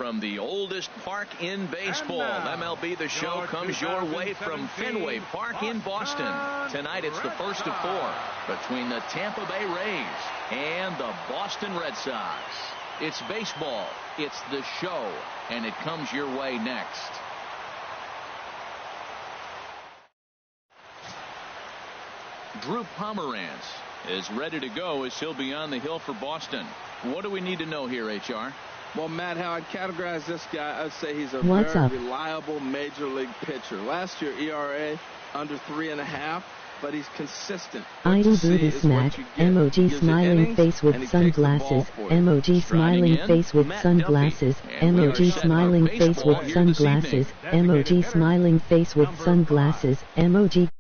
from the oldest park in baseball. MLB The Show comes your way from Fenway Park in Boston. Tonight it's the first of 4 between the Tampa Bay Rays and the Boston Red Sox. It's baseball, it's the show, and it comes your way next. Drew Pomeranz is ready to go as he'll be on the hill for Boston. What do we need to know here, HR? Well, Matt, how I'd categorize this guy, I'd say he's a very reliable major league pitcher. Last year, ERA under 3.5, but he's consistent. Idle booty smack, emoji smiling face with sunglasses, emoji smiling face with sunglasses, emoji smiling face with sunglasses, emoji smiling face with sunglasses, emoji.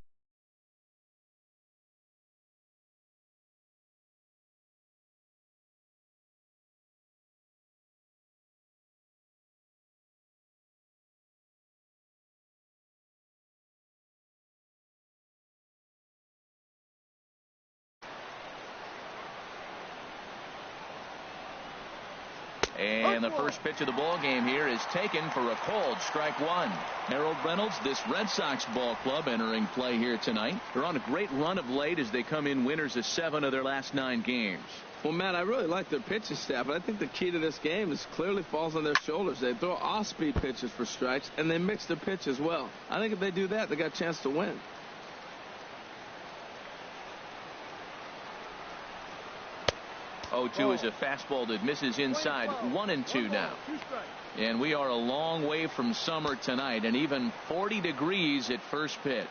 And the first pitch of the ball game here is taken for a called strike 1. Harold Reynolds, this Red Sox ball club entering play here tonight. They're on a great run of late as they come in winners of 7 of their last 9 games. Well, Matt, I really like their pitching staff, but I think the key to this game is clearly falls on their shoulders. They throw off-speed pitches for strikes, and they mix their pitch as well. I think if they do that, they got a chance to win. 0-2 is a fastball that misses inside. 1-2 now. And we are a long way from summer tonight, and even 40 degrees at first pitch.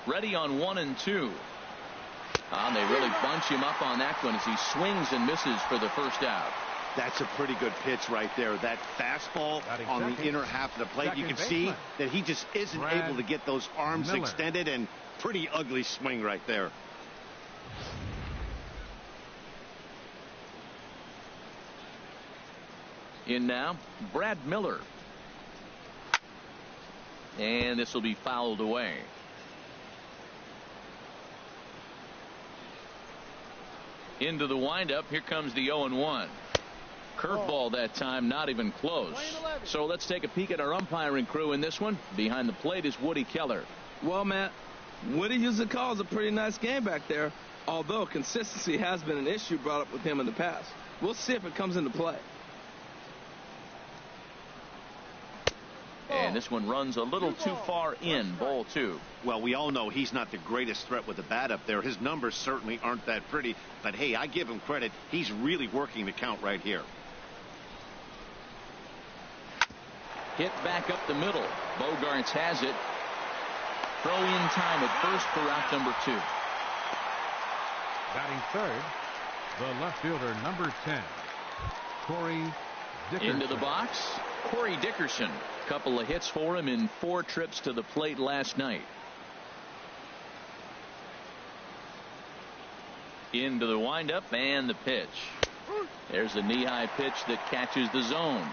Ready on 1-2. And they really bunch him up on that one as he swings and misses for the first out. That's a pretty good pitch right there. That fastball on the inner half of the plate. You can see that he just isn't able to get those arms extended, and pretty ugly swing right there. In now, Brad Miller. And this will be fouled away. Into the windup. Here comes the 0-1. Curveball that time, not even close. So let's take a peek at our umpiring crew in this one. Behind the plate is Woody Keller. Well, Matt, Woody usually calls a pretty nice game back there, although consistency has been an issue brought up with him in the past. We'll see if it comes into play. And this one runs a little too far in. Ball 2. Well, we all know he's not the greatest threat with the bat up there. His numbers certainly aren't that pretty. But, hey, I give him credit. He's really working the count right here. Hit back up the middle. Bogaerts has it. Throw in time at first for out number 2. Batting third, the left fielder, number 10, Corey Dickerson. Into the box, Corey Dickerson. Couple of hits for him in 4 trips to the plate last night. Into the windup and the pitch. There's a knee-high pitch that catches the zone.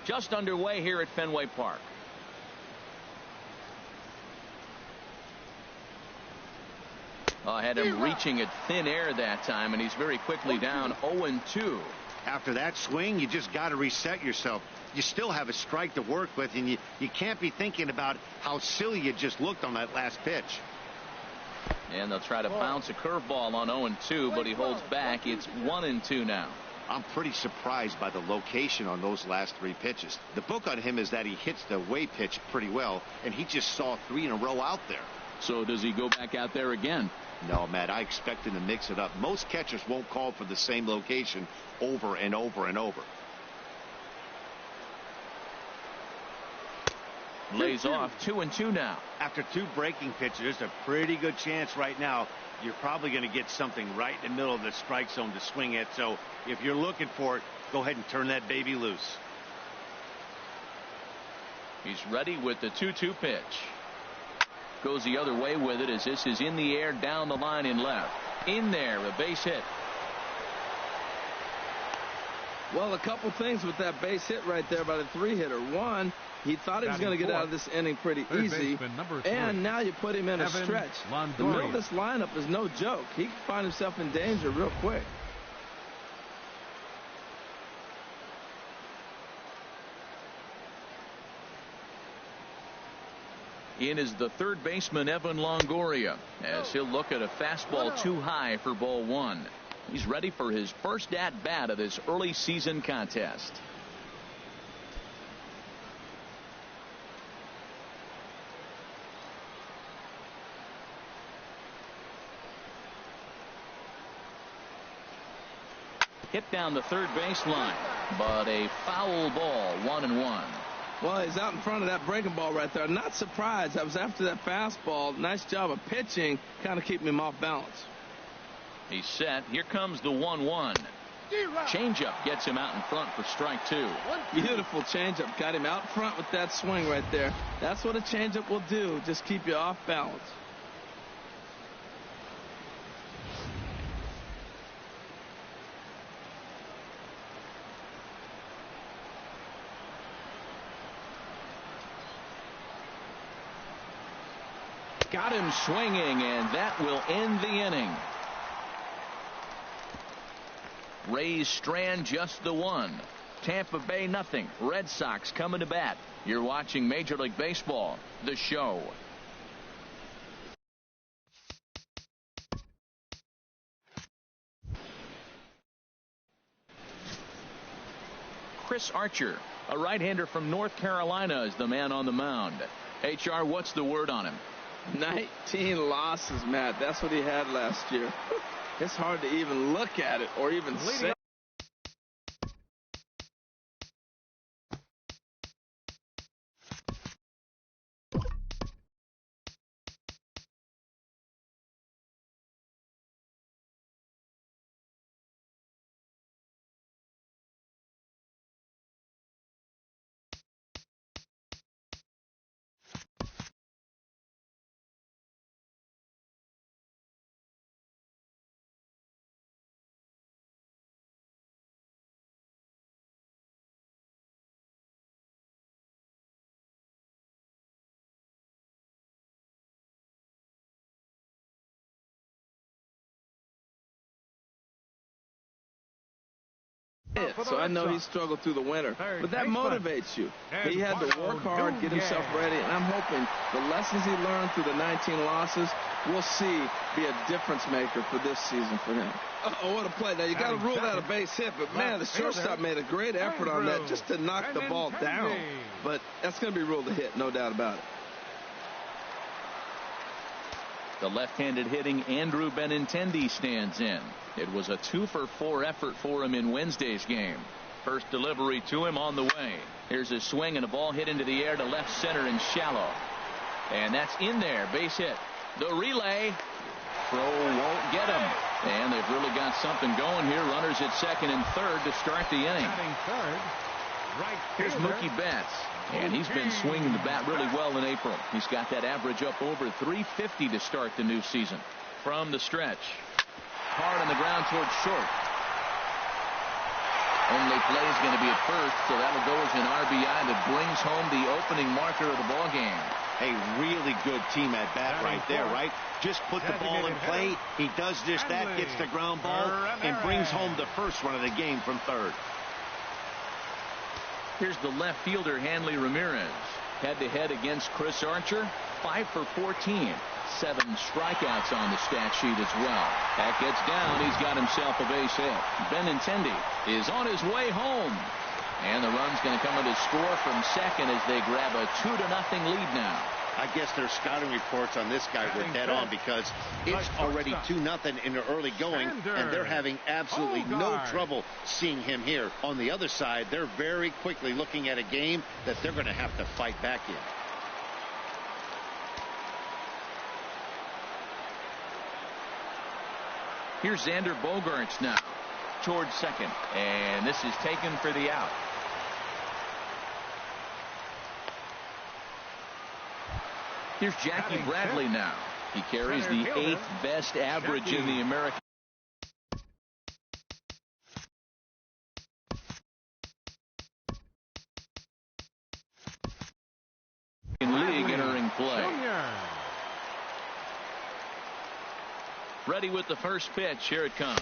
Just underway here at Fenway Park. Had him reaching at thin air that time, and he's very quickly down 0-2. After that swing, you just got to reset yourself. You still have a strike to work with, and you can't be thinking about how silly you just looked on that last pitch. And they'll try to bounce a curveball on 0-2, but he holds back. It's 1-2 now. I'm pretty surprised by the location on those last 3 pitches. The book on him is that he hits the away pitch pretty well, and he just saw 3 in a row out there. So does he go back out there again? No, Matt, I expect him to mix it up. Most catchers won't call for the same location over and over and over. Lays off 2-2 now. After 2 breaking pitches, there's a pretty good chance right now you're probably going to get something right in the middle of the strike zone to swing at. So if you're looking for it, go ahead and turn that baby loose. He's ready with the 2-2 pitch. Goes the other way with it as this is in the air down the line in left. In there, a base hit. Well, a couple things with that base hit right there by the 3-hitter. One, he thought he was going to get out of this inning pretty easy, and now you put him in a stretch. The middle of this lineup is no joke. He can find himself in danger real quick. In is the third baseman, Evan Longoria, as he'll look at a fastball too high for ball one. He's ready for his first at-bat of this early season contest. Hit down the third baseline, but a foul ball, 1-1. Well, he's out in front of that breaking ball right there. Not surprised. I was after that fastball. Nice job of pitching, kind of keeping him off balance. He's set. Here comes the 1-1. Changeup gets him out in front for strike two. Beautiful changeup. Got him out front with that swing right there. That's what a changeup will do. Just keep you off balance. Got him swinging, and that will end the inning. Rays strand just the one. Tampa Bay nothing. Red Sox coming to bat. You're watching Major League Baseball, The Show. Chris Archer, a right-hander from North Carolina, is the man on the mound. HR, what's the word on him? 19 losses, Matt. That's what he had last year. It's hard to even look at it or even say. So I know he struggled through the winter, but that motivates you. He had to work hard, get himself ready, and I'm hoping the lessons he learned through the 19 losses we'll see be a difference maker for this season for him. Oh, what a play. Now, you got to rule that a base hit, but, man, the shortstop made a great effort on that just to knock the ball down. But that's going to be ruled a hit, no doubt about it. The left-handed hitting Andrew Benintendi stands in. It was a 2-for-4 effort for him in Wednesday's game. First delivery to him on the way. Here's a swing and a ball hit into the air to left center and shallow. And that's in there. Base hit. The relay. Throw won't get him. And they've really got something going here. Runners at second and third to start the inning. Here's Mookie Betts. And he's been swinging the bat really well in April. He's got that average up over 350 to start the new season. From the stretch. Hard on the ground towards short. Only play is going to be at first, so that'll go as an RBI that brings home the opening marker of the ball game. A really good team at bat right there, right? Just put the ball in play. He does just that, gets the ground ball, and brings home the first run of the game from third. Here's the left fielder, Hanley Ramírez. Head-to-head against Chris Archer. 5 for 14. 7 strikeouts on the stat sheet as well. That gets down. He's got himself a base hit. Benintendi is on his way home. And the run's going to come with a score from second as they grab a 2-0 lead now. I guess their scouting reports on this guy were dead on because it's already 2-0 in the early going, and they're having absolutely no trouble seeing him here. On the other side, they're very quickly looking at a game that they're going to have to fight back in. Here's Xander Bogaerts now towards second, and this is taken for the out. Here's Jackie Bradley now. He carries the 8th best average in the American. Ready with the first pitch. Here it comes.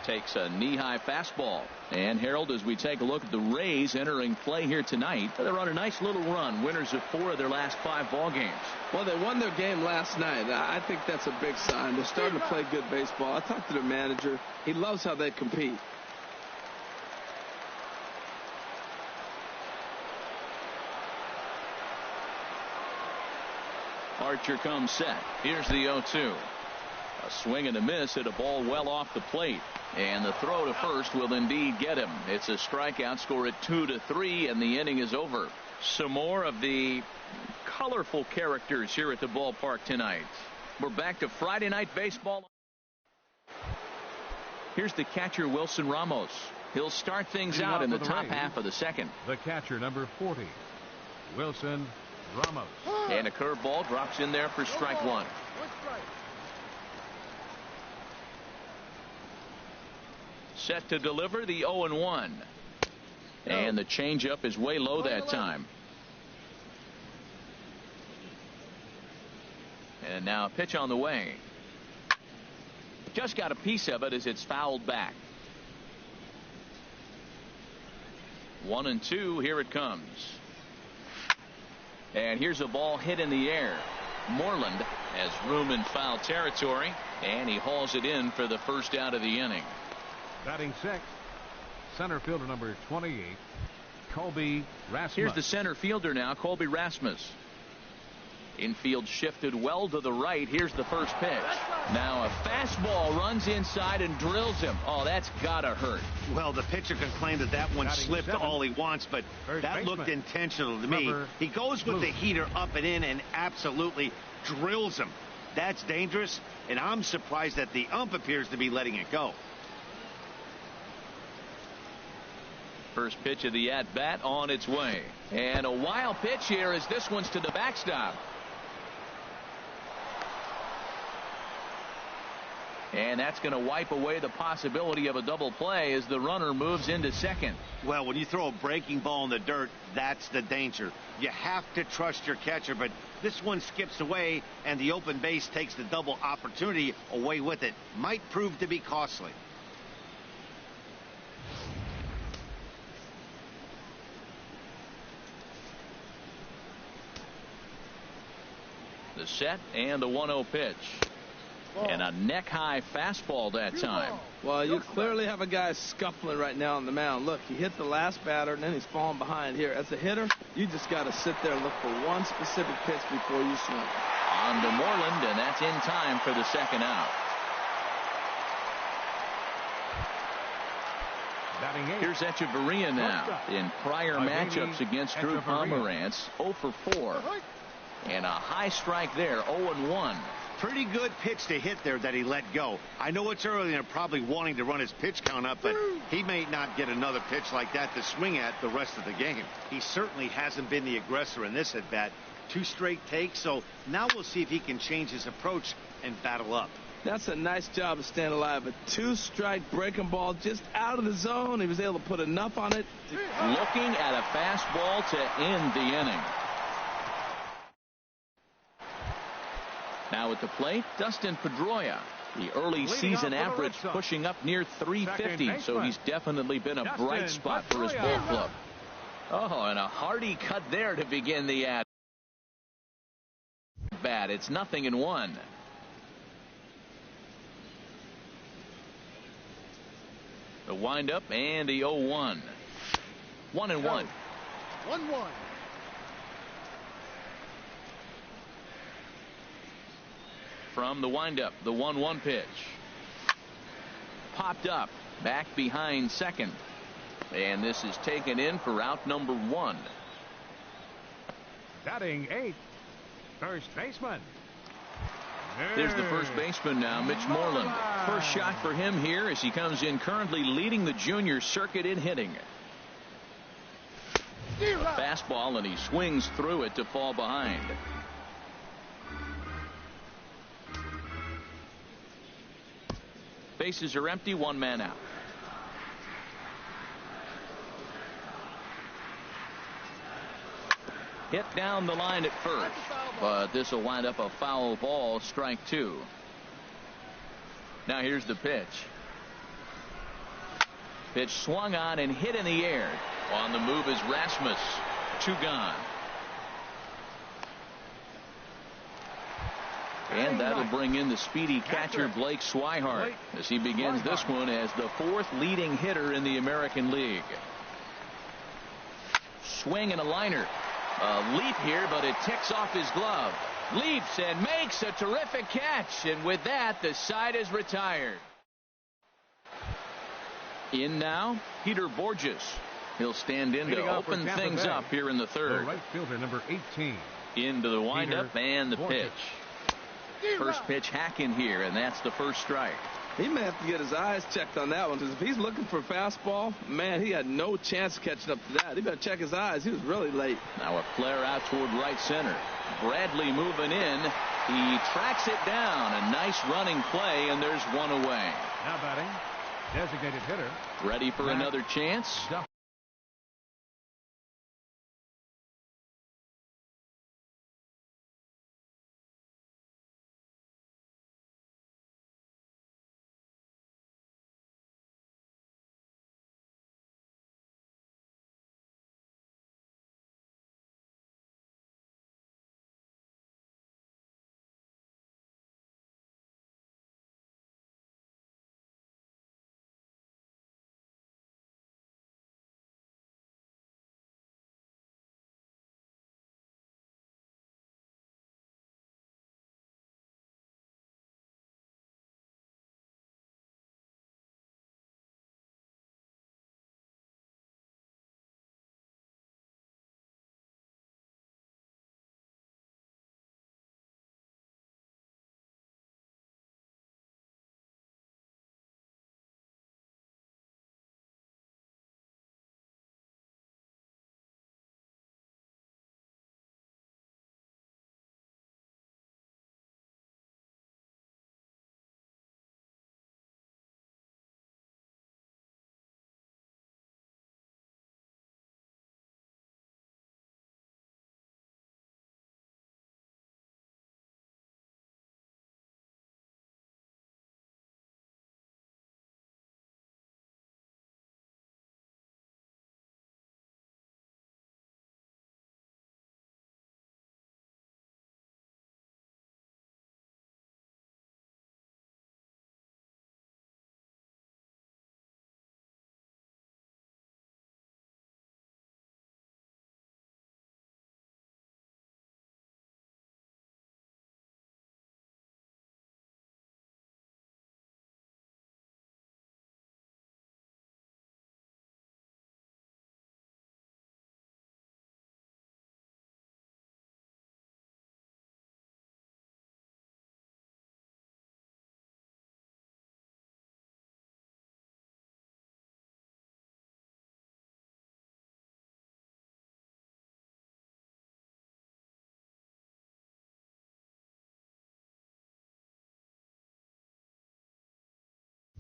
Takes a knee-high fastball. And Harold, as we take a look at the Rays entering play here tonight, they're on a nice little run. Winners of 4 of their last 5 ball games. Well, they won their game last night. I think that's a big sign. They're starting to play good baseball. I talked to their manager. He loves how they compete. Archer comes set. Here's the 0-2. A swing and a miss at a ball well off the plate. And the throw to first will indeed get him. It's a strikeout, score at 2-3, and the inning is over. Some more of the colorful characters here at the ballpark tonight. We're back to Friday night baseball. Here's the catcher, Wilson Ramos. He'll start things out in the top half of the second. The catcher, number 40, Wilson Ramos. And a curveball drops in there for strike 1. Set to deliver the 0-1. And the changeup is way low that time. And now a pitch on the way. Just got a piece of it as it's fouled back. 1-2. Here it comes. And here's a ball hit in the air. Moreland has room in foul territory, and he hauls it in for the first out of the inning. Batting sixth, center fielder number 28, Colby Rasmus. Here's the center fielder now, Colby Rasmus. Infield shifted well to the right. Here's the first pitch. Now a fastball runs inside and drills him. Oh, that's gotta hurt. Well, the pitcher can claim that that one slipped all he wants, but that looked intentional to me. He goes with the heater up and in and absolutely drills him. That's dangerous, and I'm surprised that the ump appears to be letting it go. First pitch of the at-bat on its way. And a wild pitch here as this one's to the backstop. And that's going to wipe away the possibility of a double play as the runner moves into second. Well, when you throw a breaking ball in the dirt, that's the danger. You have to trust your catcher, but this one skips away, and the open base takes the double opportunity away with it. Might prove to be costly. The set and the 1-0 pitch. And a neck-high fastball that time. Well, you clearly have a guy scuffling right now on the mound. Look, he hit the last batter, and then he's falling behind here. As a hitter, you just got to sit there and look for one specific pitch before you swing. On to Moreland, and that's in time for the second out. Here's Echeverria now. In prior matchups against Drew Pomerantz, 0 for 4. And a high strike there, 0-1. Pretty good pitch to hit there that he let go. I know it's early and they're probably wanting to run his pitch count up, but he may not get another pitch like that to swing at the rest of the game. He certainly hasn't been the aggressor in this at bat. 2 straight takes, so now we'll see if he can change his approach and battle up. That's a nice job of staying alive. A 2-strike breaking ball just out of the zone. He was able to put enough on it. Looking at a fastball to end the inning. Now at the plate, Dustin Pedroia. The early season average pushing up near 350, so he's definitely been a bright spot for his ball club. Oh, and a hearty cut there to begin the at-bat. It's 0-1. The windup and the 0-1. 1-1. 1-1. From the windup, the 1-1 pitch. Popped up, back behind second. And this is taken in for out number 1. Batting 8, first baseman. There's the first baseman now, Mitch Moreland. First shot for him here as he comes in currently leading the junior circuit in hitting. A fastball, and he swings through it to fall behind. Bases are empty, 1 man out. Hit down the line at first, but this will wind up a foul ball, strike 2. Now here's the pitch. Pitch swung on and hit in the air. On the move is Rasmus. 2 gone. And that'll bring in the speedy catcher Blake Swihart as he begins this one as the 4th leading hitter in the American League. Swing and a liner. A leap here, but it ticks off his glove. Leaps and makes a terrific catch, and with that the side is retired. In now, Peter Bourjos. He'll stand in to open things up here in the 3rd. The right fielder, number 18. Into the windup and the pitch. First pitch hacking here, and that's the first strike. He may have to get his eyes checked on that one, because if he's looking for a fastball, man, he had no chance of catching up to that. He better check his eyes. He was really late. Now a flare out toward right center. Bradley moving in. He tracks it down. A nice running play, and there's one away. Now batting, designated hitter. Ready for another chance?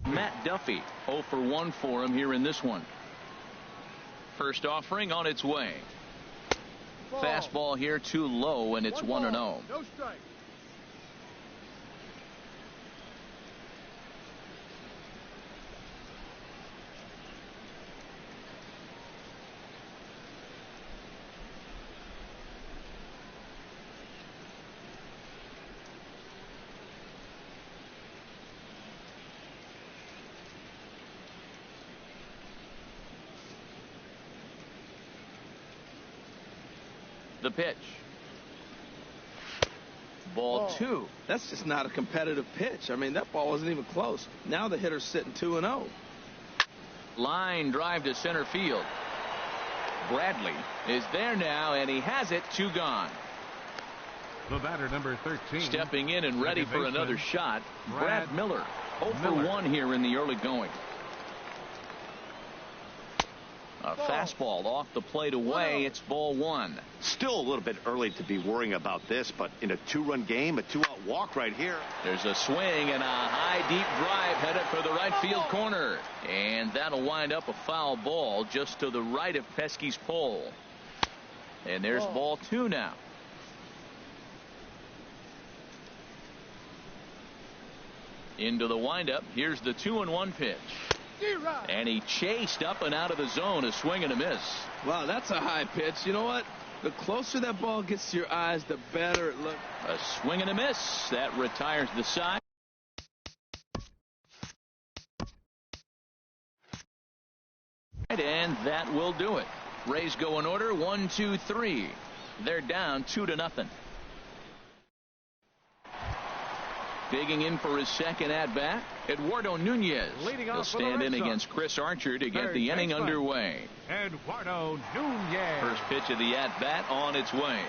Matt Duffy, 0 for 1 for him here in this one. First offering on its way. Fastball here too low, and it's 1-0. No strike. The pitch. Ball 2. That's just not a competitive pitch. I mean, that ball wasn't even close. Now the hitter's sitting 2-0. Line drive to center field. Bradley is there now, and he has it. 2 gone. The batter, number 13. Stepping in and ready for another shot, Brad Miller. 0 for 1 here in the early going. A fastball off the plate away. It's ball 1. Still a little bit early to be worrying about this, but in a 2-run game, a 2-out walk right here. There's a swing and a high deep drive headed for the right field corner, and that'll wind up a foul ball just to the right of Pesky's pole. And there's ball 2 now. Into the windup. Here's the 2-1 pitch. And he chased up and out of the zone. A swing and a miss. Wow, that's a high pitch. You know what? The closer that ball gets to your eyes, the better it looks. A swing and a miss. That retires the side. And that will do it. Rays go in order. 1, 2, 3. They're down 2-0. Digging in for his second at-bat, Eduardo Nunez. He'll stand in against Chris Archer to get the inning underway. Eduardo Nunez. First pitch of the at-bat on its way.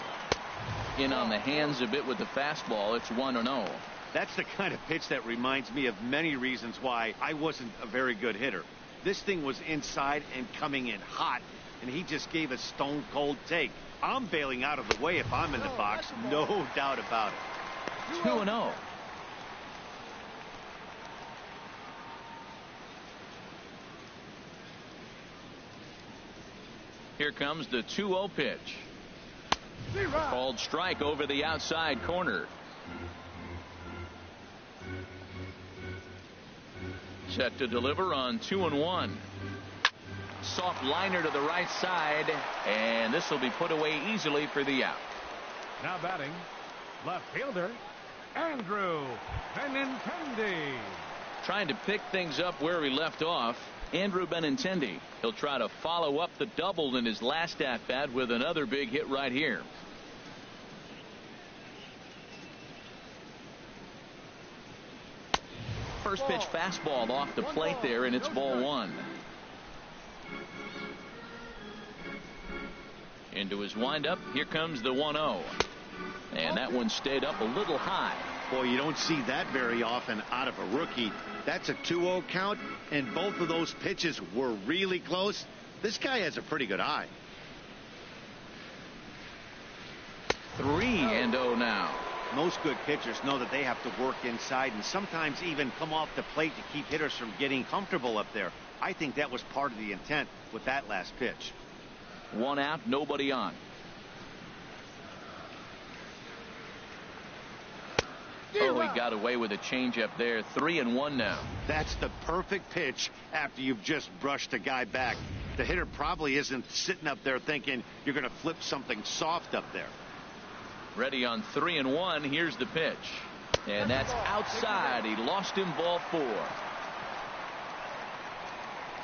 In on the hands a bit with the fastball. It's 1-0. That's the kind of pitch that reminds me of many reasons why I wasn't a very good hitter. This thing was inside and coming in hot, and he just gave a stone-cold take. I'm bailing out of the way if I'm in the box, no doubt about it. 2-0. Here comes the 2-0 pitch. Called strike over the outside corner. Set to deliver on 2-1. Soft liner to the right side, and this will be put away easily for the out. Now batting, left fielder, Andrew Benintendi. Trying to pick things up where he left off. Andrew Benintendi. He'll try to follow up the double in his last at-bat with another big hit right here. First pitch fastball off the plate there, and it's ball 1. Into his windup. Here comes the 1-0. And that one stayed up a little high. Boy, you don't see that very often out of a rookie. That's a 2-0 count, and both of those pitches were really close. This guy has a pretty good eye. 3-0 now. Most good pitchers know that they have to work inside and sometimes even come off the plate to keep hitters from getting comfortable up there. I think that was part of the intent with that last pitch. 1 out, nobody on. Oh, he got away with a changeup there. 3-1 now. That's the perfect pitch after you've just brushed a guy back. The hitter probably isn't sitting up there thinking you're going to flip something soft up there. Ready on 3-1. Here's the pitch. And that's outside. He lost him, ball 4.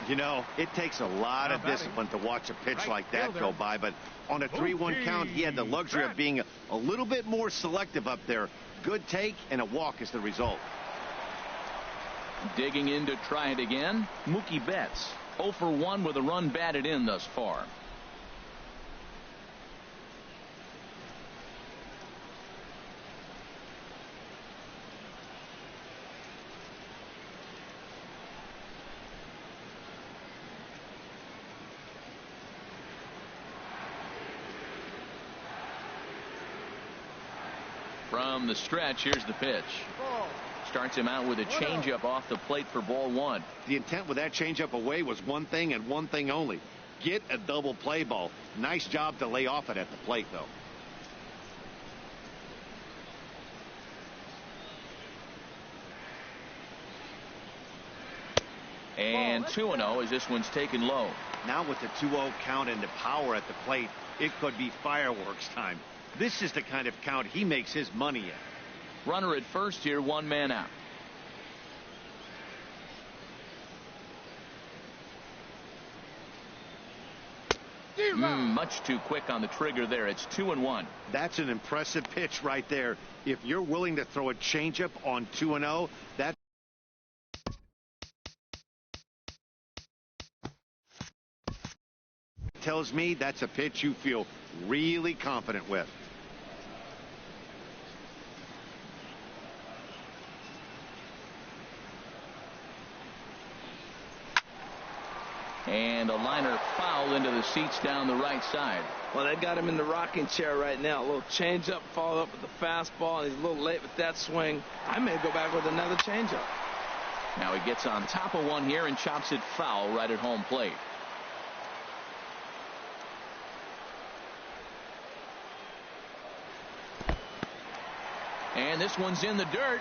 You know, it takes a lot of discipline to watch a pitch like that go by, but on a 3-1 count, he had the luxury of being a little bit more selective up there. Good take and a walk is the result. Digging in to try it again, Mookie Betts. 0 for 1 with a run batted in thus far. From the stretch, here's the pitch. Starts him out with a changeup off the plate for ball 1. The intent with that changeup away was one thing and one thing only. Get a double play ball. Nice job to lay off it at the plate, though. And 2-0 as this one's taken low. Now with the 2-0 count and the power at the plate, it could be fireworks time. This is the kind of count he makes his money in. Runner at first here, 1 man out. Much too quick on the trigger there. It's 2-1. That's an impressive pitch right there. If you're willing to throw a changeup on 2-0, that tells me that's a pitch you feel really confident with. And a liner foul into the seats down the right side. Well, they got him in the rocking chair right now. A little changeup, followed up with the fastball, and he's a little late with that swing. I may go back with another changeup. Now he gets on top of one here and chops it foul right at home plate. And this one's in the dirt.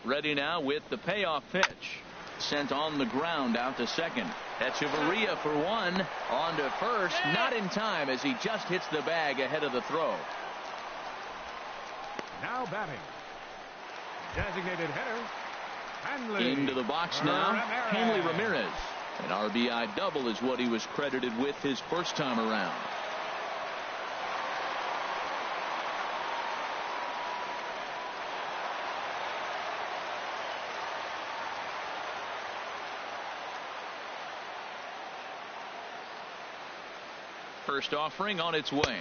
Ready now with the payoff pitch. Sent on the ground out to second. Echeverria for one. On to first. Not in time as he just hits the bag ahead of the throw. Now batting. Designated hitter. Hanley. Into the box now. Hanley Ramírez. An RBI double is what he was credited with his first time around. First offering on its way.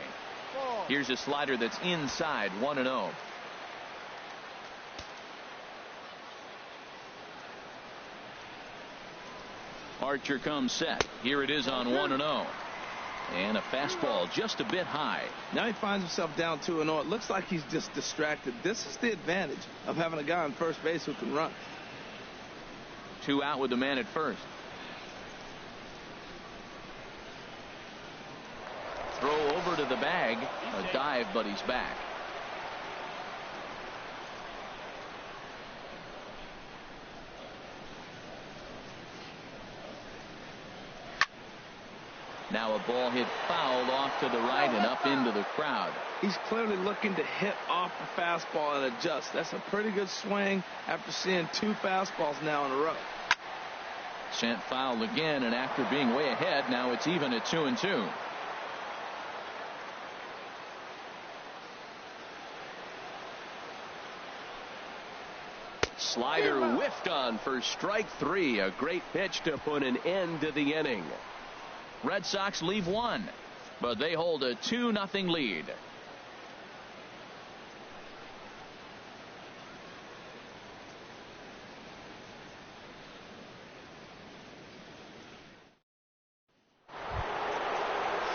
Here's a slider that's inside, 1-0. Archer comes set. Here it is on 1-0. And a fastball just a bit high. Now he finds himself down 2-0. It looks like he's just distracted. This is the advantage of having a guy on first base who can run. 2 out with the man at first. Throw over to the bag. A dive, but he's back. Now a ball hit foul off to the right and up into the crowd. He's clearly looking to hit off the fastball and adjust. That's a pretty good swing after seeing 2 fastballs now in a row. Sent foul again, and after being way ahead, now it's even at 2-2. Slider whiffed on for strike 3. A great pitch to put an end to the inning. Red Sox leave 1, but they hold a 2-0 lead.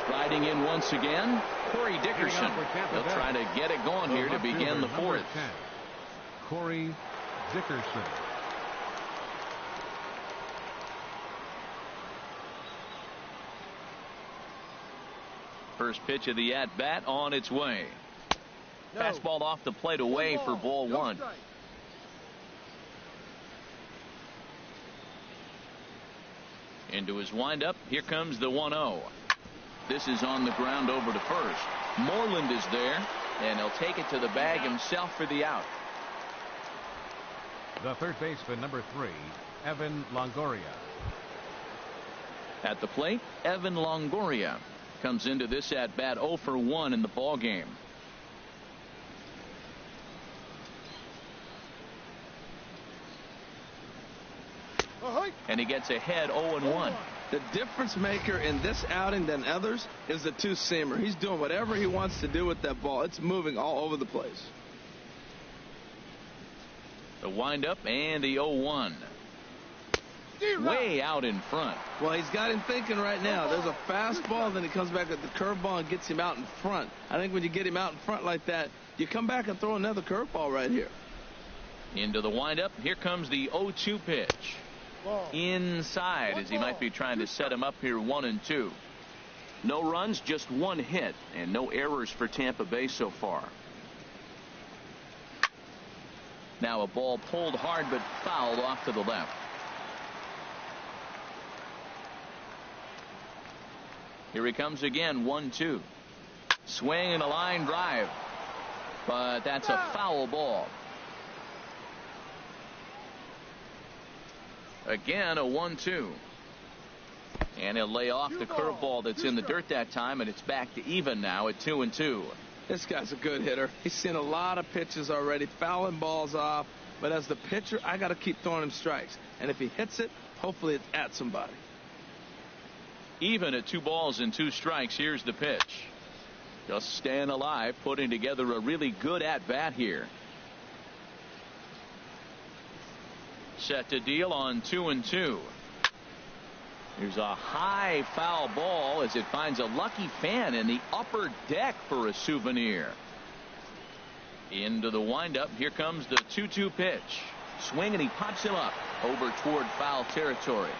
Striding in once again, Corey Dickerson. They'll try to get it going here to begin the 4th. Corey Dickerson. First pitch of the at-bat on its way. Fastball off the plate away for ball 1. Into his windup. Here comes the 1-0. This is on the ground over to first. Moreland is there, and he'll take it to the bag himself for the out. The third baseman, number 3, Evan Longoria. At the plate, Evan Longoria comes into this at bat 0 for 1 in the ball game. And he gets ahead 0-1. The difference maker in this outing than others is the 2-seamer. He's doing whatever he wants to do with that ball. It's moving all over the place. The windup and the 0-1. Way out in front. Well, he's got him thinking right now. There's a fastball, then he comes back at the curveball and gets him out in front. I think when you get him out in front like that, you come back and throw another curveball right here. Into the windup. Here comes the 0-2 pitch. Inside as he might be trying to set him up here 1-2. No runs, just 1 hit, and no errors for Tampa Bay so far. Now a ball pulled hard but fouled off to the left. Here he comes again, 1-2. Swing and a line drive. But that's a foul ball. Again, a 1-2. And he'll lay off the curveball that's in the dirt that time, and it's back to even now at 2-2. This guy's a good hitter. He's seen a lot of pitches already, fouling balls off. But as the pitcher, I got to keep throwing him strikes. And if he hits it, hopefully it's at somebody. Even at 2 balls and 2 strikes, here's the pitch. Just staying alive, putting together a really good at-bat here. Set to deal on 2-2. Here's a high foul ball as it finds a lucky fan in the upper deck for a souvenir. Into the windup. Here comes the 2-2 pitch. Swing, and he pops him up over toward foul territory.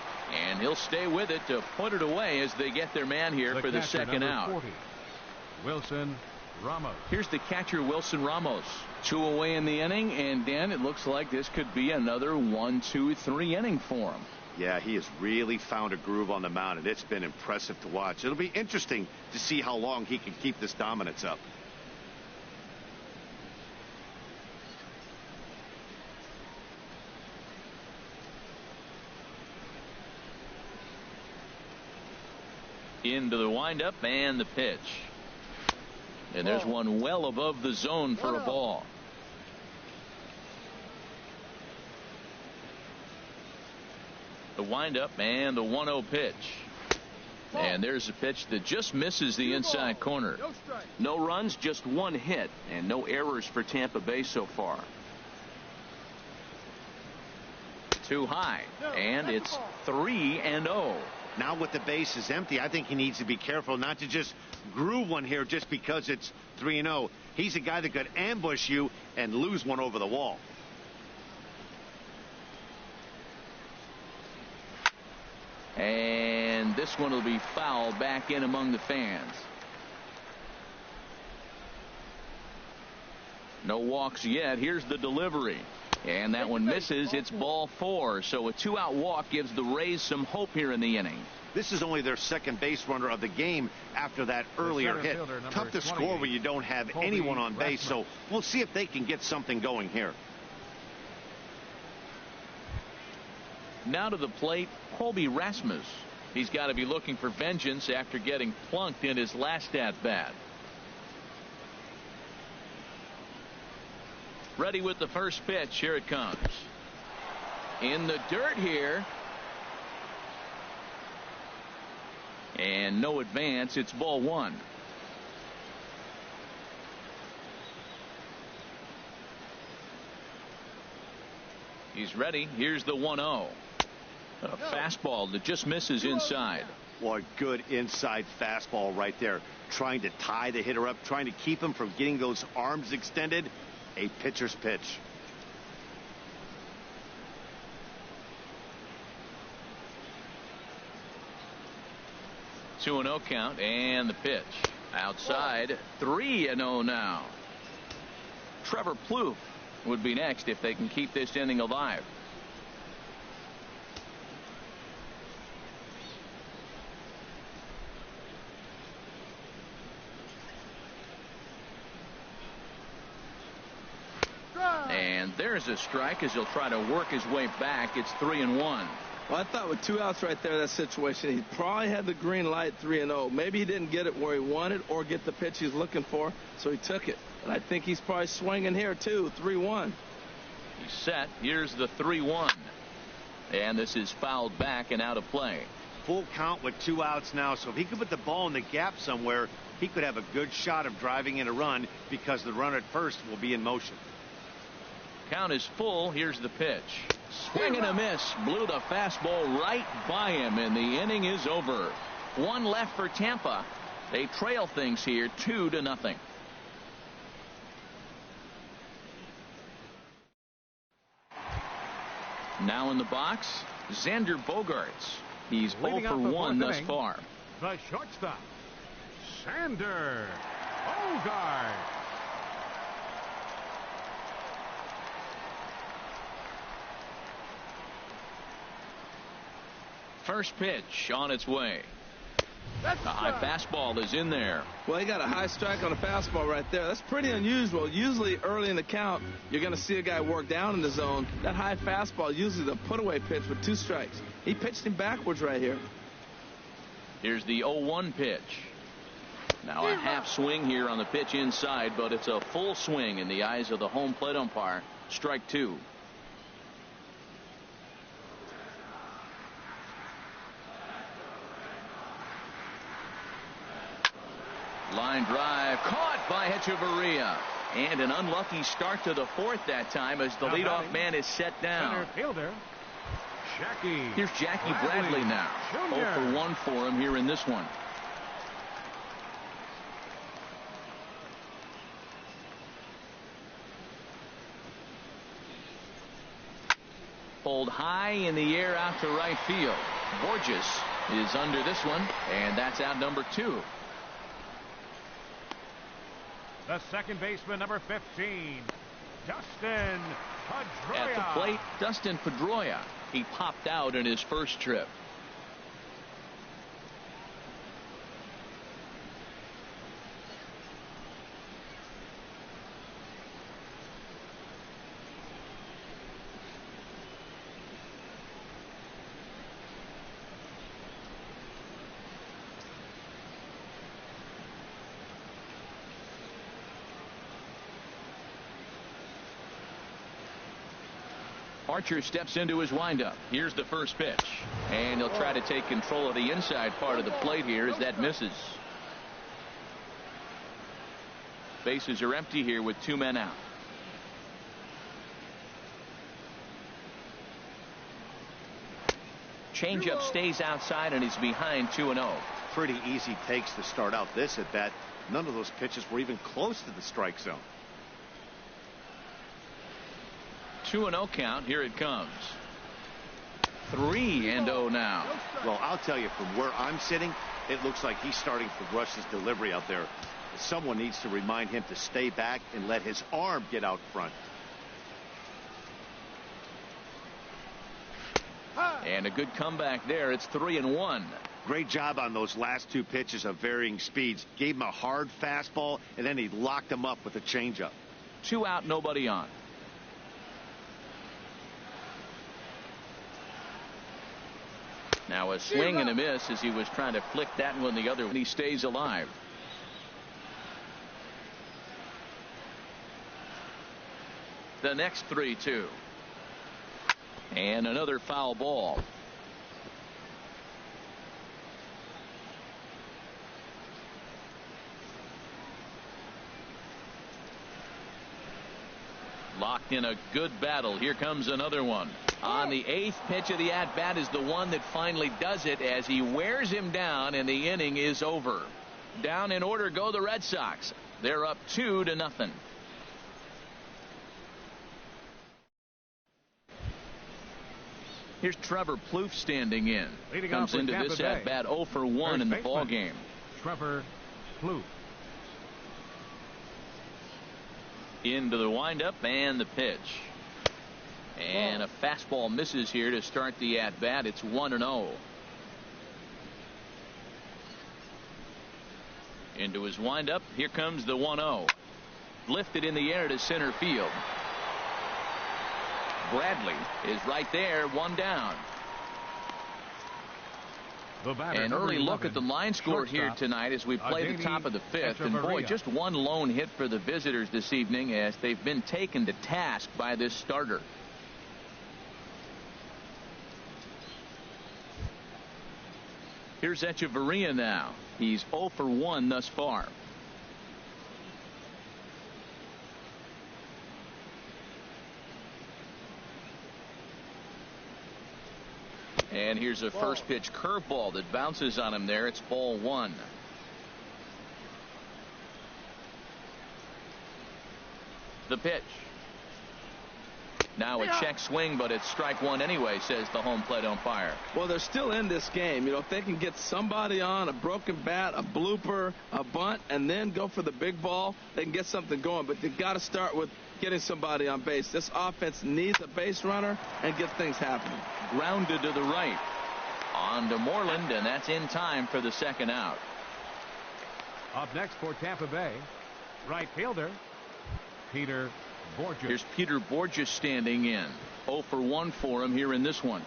And he'll stay with it to put it away as they get their man here for the second out. 40, Wilson Ramos. Here's the catcher, Wilson Ramos. 2 away in the inning, and Dan, it looks like this could be another 1, 2, 3 inning for him. Yeah, he has really found a groove on the mound, and it's been impressive to watch. It'll be interesting to see how long he can keep this dominance up. Into the windup and the pitch. And there's one well above the zone for a ball. The windup and the 1-0 pitch. And there's a pitch that just misses the inside corner. No runs, just 1 hit, and no errors for Tampa Bay so far. Too high, and it's 3-0. Now with the bases empty, I think he needs to be careful not to just groove one here just because it's 3-0. He's a guy that could ambush you and lose one over the wall. And this one will be fouled back in among the fans. No walks yet. Here's the delivery. And that one misses. It's ball 4. So a 2-out walk gives the Rays some hope here in the inning. This is only their second base runner of the game after that earlier hit. Tough to score when you don't have anyone on base. So we'll see if they can get something going here. Now to the plate, Colby Rasmus. He's got to be looking for vengeance after getting plunked in his last at-bat. Ready with the first pitch. Here it comes. In the dirt here. And no advance. It's ball 1. He's ready. Here's the 1-0. A fastball that just misses inside. Well, a good inside fastball right there. Trying to tie the hitter up, trying to keep him from getting those arms extended. A pitcher's pitch. Two-0 count and the pitch. Outside, 3-0 now. Trevor Plouffe would be next if they can keep this inning alive. And there's a strike as he'll try to work his way back. It's 3-1. Well, I thought with 2 outs right there, that situation, he probably had the green light, 3-0. Maybe he didn't get it where he wanted or get the pitch he's looking for, so he took it. And I think he's probably swinging here, too, 3-1. He's set. Here's the 3-1. And this is fouled back and out of play. Full count with 2 outs now, so if he could put the ball in the gap somewhere, he could have a good shot of driving in a run because the runner at first will be in motion. Count is full. Here's the pitch. Swing and a miss. Blew the fastball right by him, and the inning is over. 1 left for Tampa. They trail things here 2-0. Now in the box, Xander Bogaerts. He's 0 for 1 thus far. The shortstop, Xander Bogaerts. First pitch on its way. A high fastball is in there. Well, he got a high strike on a fastball right there. That's pretty unusual. Usually early in the count, you're going to see a guy work down in the zone. That high fastball, usually the put-away pitch with 2 strikes. He pitched him backwards right here. Here's the 0-1 pitch. Now a half swing here on the pitch inside, but it's a full swing in the eyes of the home plate umpire. Strike 2. Line drive caught by Hechavarria. And an unlucky start to the 4th that time as the leadoff man is set down. Center fielder, Jackie. Here's Jackie Bradley now. 0 for 1 for him here in this one. Pulled high in the air out to right field. Bourjos is under this one, and that's out number 2. The second baseman, number 15, Dustin Pedroia. At the plate, Dustin Pedroia. He popped out in his first trip. Archer steps into his windup. Here's the first pitch. And he'll try to take control of the inside part of the plate here as that misses. Bases are empty here with 2 men out. Changeup stays outside and he's behind 2-0. Pretty easy takes to start out this at bat. None of those pitches were even close to the strike zone. 2-0 count. Here it comes. 3-0 now. Well, I'll tell you, from where I'm sitting, it looks like he's starting to rush his delivery out there. Someone needs to remind him to stay back and let his arm get out front. And a good comeback there. It's 3-1. Great job on those last 2 pitches of varying speeds. Gave him a hard fastball, and then he locked him up with a changeup. 2 out, nobody on. Now a swing and a miss as he was trying to flick that one the other, and he stays alive. The next 3-2. And another foul ball. Locked in a good battle. Here comes another one. On the 8th pitch of the at-bat is the one that finally does it as he wears him down, and the inning is over. Down in order go the Red Sox. They're up 2-0. Here's Trevor Plouffe standing in. Comes into this at-bat 0 for 1 in the ball game. Trevor Plouffe. Into the windup and the pitch. And a fastball misses here to start the at-bat. It's 1-0. Into his windup. Here comes the 1-0. Lifted in the air to center field. Bradley is right there, 1 down. An early look at the line score here tonight as we play the top of the 5th. And boy, just one lone hit for the visitors this evening as they've been taken to task by this starter. Here's Echeverria now. He's 0 for 1 thus far. And here's a first pitch curveball that bounces on him there. It's ball 1. The pitch. Now a check swing, but it's strike 1 anyway, says the home plate umpire. Well, they're still in this game. You know, if they can get somebody on, a broken bat, a blooper, a bunt, and then go for the big ball, they can get something going. But they've got to start with getting somebody on base. This offense needs a base runner and get things happening. Grounded to the right. On to Moreland, and that's in time for the 2nd out. Up next for Tampa Bay, right fielder Peter Bourjos. Here's Peter Bourjos standing in. 0 for 1 for him here in this one.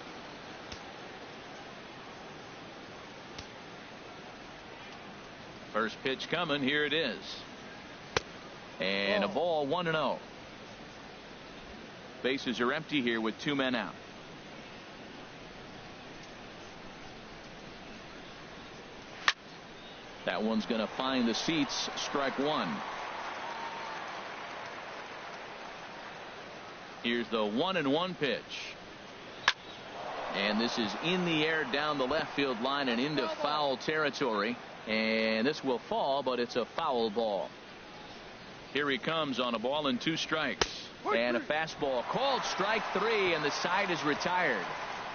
First pitch coming. Here it is. And a ball, 1-0. Bases are empty here with 2 men out. That one's going to find the seats. Strike 1. Here's the 1-1 pitch. And this is in the air down the left field line and into foul territory. And this will fall, but it's a foul ball. Here he comes on a ball and 2 strikes. And a fastball called strike 3, and the side is retired.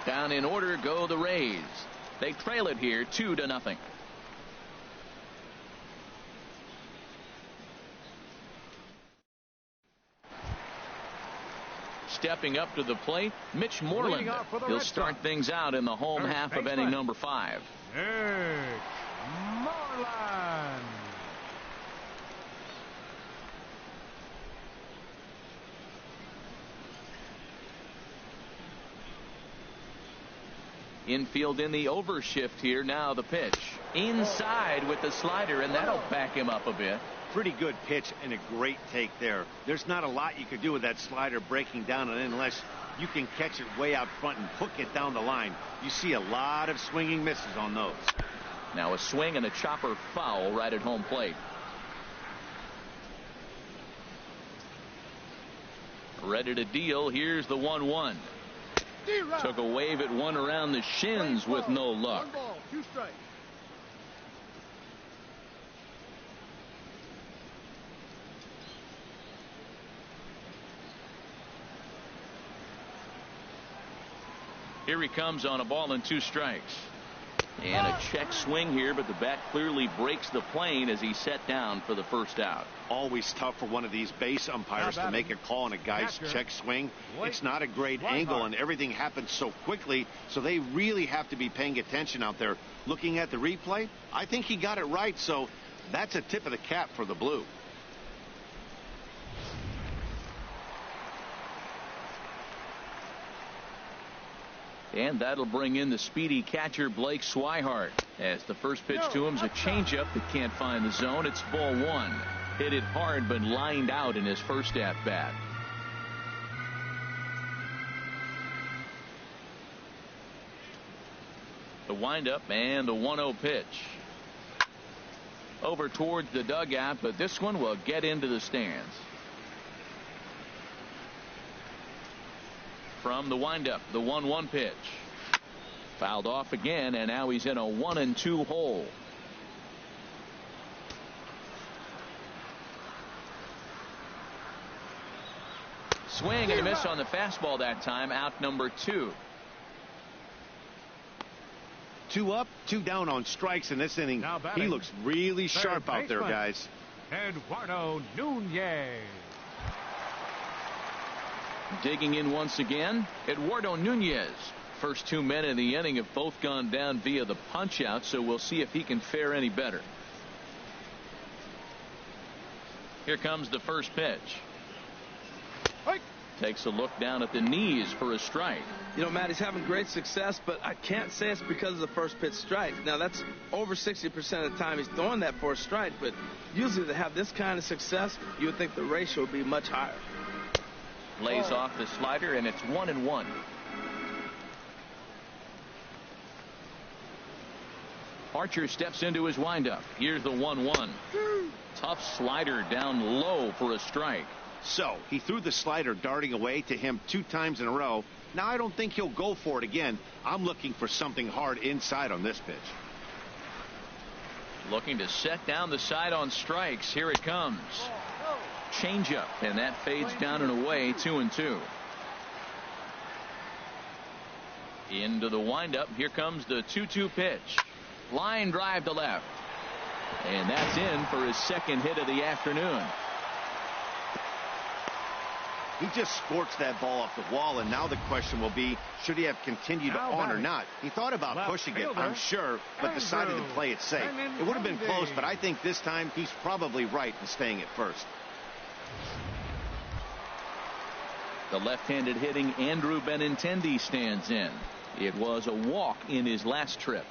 Down in order go the Rays. They trail it here 2-0. Stepping up to the plate, Mitch Moreland. He'll start things out in the home half of inning number 5. Mitch Moreland. Infield in the overshift here. Now the pitch. Inside with the slider, and that'll back him up a bit. Pretty good pitch and a great take there. There's not a lot you could do with that slider breaking down, and unless you can catch it way out front and hook it down the line. You see a lot of swinging misses on those. Now a swing and a chopper foul right at home plate. Ready to deal. Here's the 1-1. Took a wave at one around the shins with no luck. 1 ball, 2 strikes. Here he comes on a ball and 2 strikes. And a check swing here, but the bat clearly breaks the plane as he set down for the first out. Always tough for one of these base umpires to make a call on a guy's check swing. It's not a great angle, and everything happens so quickly, so they really have to be paying attention out there. Looking at the replay, I think he got it right, so that's a tip of the cap for the Blue. And that'll bring in the speedy catcher Blake Swihart, as the first pitch to him is a changeup that can't find the zone. It's ball 1. Hit it hard but lined out in his first at bat. The windup and the 1-0 pitch. Over towards the dugout, but this one will get into the stands. From the windup, the 1-1 pitch. Fouled off again, and now he's in a 1-2 hole. Swing and a miss on the fastball that time. Out number 2. 2 up, 2 down on strikes in this inning. He looks really sharp out there, guys. Eduardo Nunez. Digging in once again, Eduardo Nunez. First 2 men in the inning have both gone down via the punch out, so we'll see if he can fare any better. Here comes the first pitch. Takes a look down at the knees for a strike. You know, Matt, he's having great success, but I can't say it's because of the first pitch strike. Now, that's over 60% of the time he's throwing that for a strike, but usually to have this kind of success, you would think the ratio would be much higher. Lays off the slider, and it's 1-1. Archer steps into his windup. Here's the 1-1. Tough slider down low for a strike. So he threw the slider darting away to him 2 times in a row. Now I don't think he'll go for it again. I'm looking for something hard inside on this pitch. Looking to set down the side on strikes. Here it comes. Changeup, and that fades down and away. 2-2. Into the windup. Here comes the 2-2 pitch. Line drive to left, and that's in for his second hit of the afternoon. He just scorched that ball off the wall, and now the question will be, should he have continued on or not? He thought about pushing it, I'm sure, but decided to play it safe. It would have been close, but I think this time he's probably right in staying at first. The left-handed hitting Andrew Benintendi stands in. It was a walk in his last trip.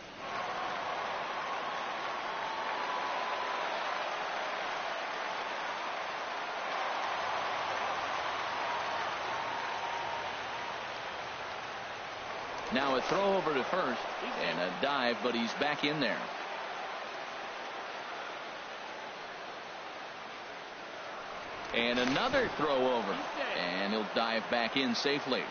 Now a throw over to first and a dive, but he's back in there. And another throw over, and he'll dive back in safely.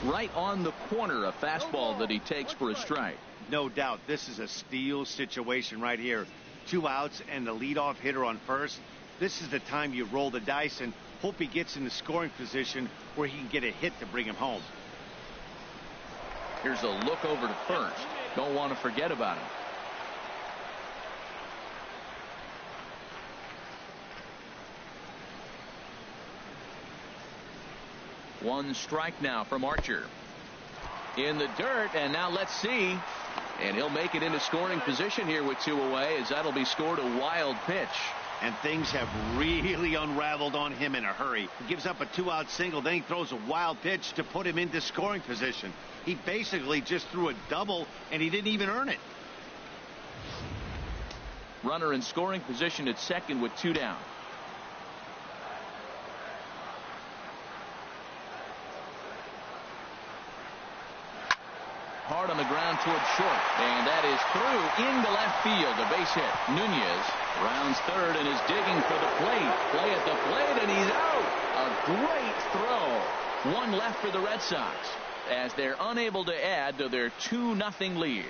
Right on the corner, a fastball that he takes for a strike. No doubt, this is a steal situation right here. 2 outs and the leadoff hitter on first. This is the time you roll the dice and hope he gets in the scoring position where he can get a hit to bring him home. Here's a look over to first. Don't want to forget about him. One strike now from Archer. In the dirt, and now let's see. And he'll make it into scoring position here with 2 away, as that'll be scored a wild pitch. And things have really unraveled on him in a hurry. He gives up a 2-out single, then he throws a wild pitch to put him into scoring position. He basically just threw a double, and he didn't even earn it. Runner in scoring position at second with 2 down. Hard on the ground towards short, and that is through into left field. A base hit. Nunez rounds third and is digging for the plate. Play at the plate, and he's out. A great throw. One left for the Red Sox as they're unable to add to their 2-0 lead.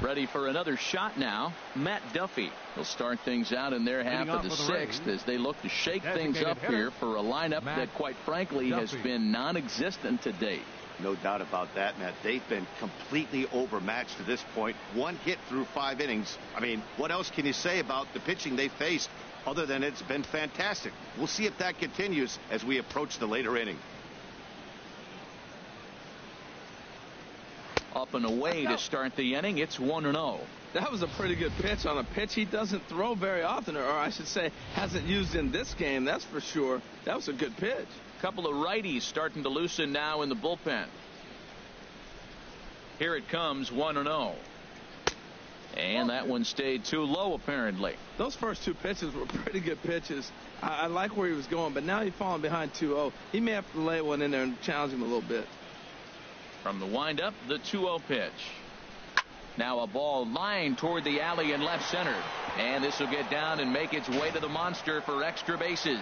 Ready for another shot now. Matt Duffy will start things out in their half of the 6th as they look to shake things up here for a lineup that, quite frankly, has been non-existent to date. No doubt about that, Matt. They've been completely overmatched to this point. 1 hit through 5 innings. I mean, what else can you say about the pitching they faced other than it's been fantastic? We'll see if that continues as we approach the later inning. Up and away to start the inning. It's 1-0. That was a pretty good pitch on a pitch he doesn't throw very often, or I should say hasn't used in this game, that's for sure. That was a good pitch. Couple of righties starting to loosen now in the bullpen. Here it comes, 1-0. And that one stayed too low, apparently. Those first 2 pitches were pretty good pitches. I like where he was going, but now he's falling behind 2-0. He may have to lay one in there and challenge him a little bit. From the windup, the 2-0 pitch. Now a ball lined toward the alley in left center. And this will get down and make its way to the monster for extra bases.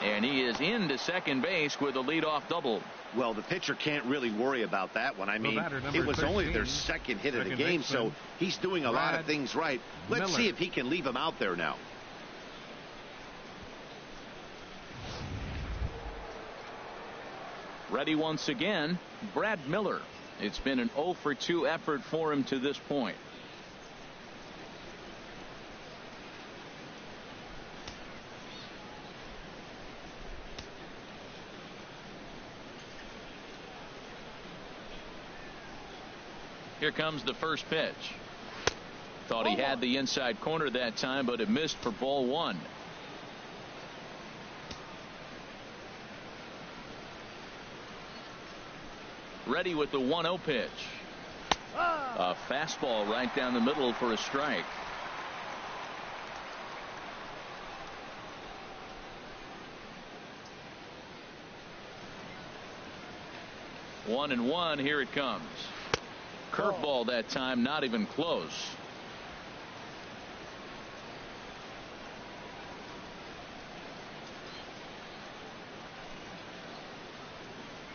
And he is into second base with a leadoff double. Well, the pitcher can't really worry about that one. I mean, it was only their second hit of the game, so he's doing a lot of things right. Let's see if he can leave him out there now. Ready once again, Brad Miller. It's been an 0-for-2 effort for him to this point. Here comes the first pitch. Thought he had the inside corner that time, but it missed for ball 1. Ready with the 1-0 pitch. A fastball right down the middle for a strike. One and one. Here it comes. Curveball that time, not even close.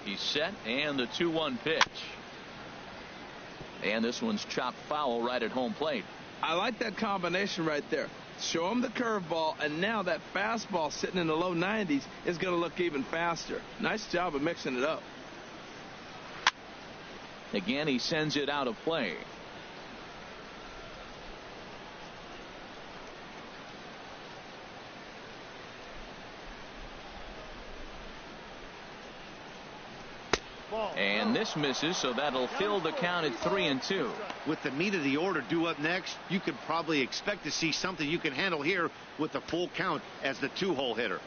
He's set, and the 2-1 pitch. And this one's chopped foul right at home plate. I like that combination right there. Show him the curveball, and now that fastball sitting in the low 90s is going to look even faster. Nice job of mixing it up. Again, he sends it out of play. And this misses, so that'll fill the count at 3-2. With the meat of the order due up next, you could probably expect to see something you can handle here with the full count as the 2-hole hitter.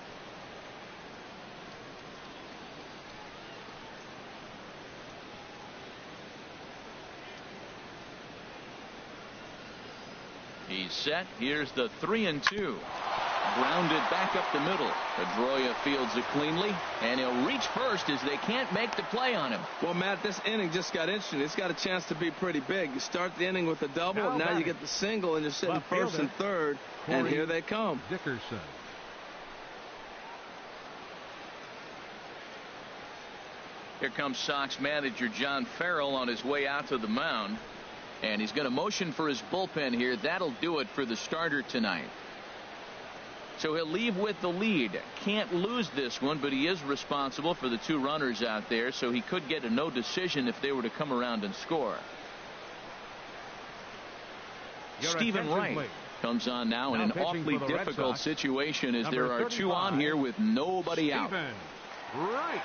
He's set. Here's the 3-2. Grounded back up the middle. Pedroia fields it cleanly, and he'll reach first as they can't make the play on him. Well, Matt, this inning just got interesting. It's got a chance to be pretty big. You start the inning with a double, and now you get the single, and you're sitting first and third, and here they come. Dickerson. Here comes Sox manager John Farrell on his way out to the mound, and he's going to motion for his bullpen here. That'll do it for the starter tonight. So he'll leave with the lead. Can't lose this one, but he is responsible for the 2 runners out there, so he could get a no decision if they were to come around and score. Stephen Wright Comes on now in an awfully difficult situation as there are 2 on here with nobody out. Right.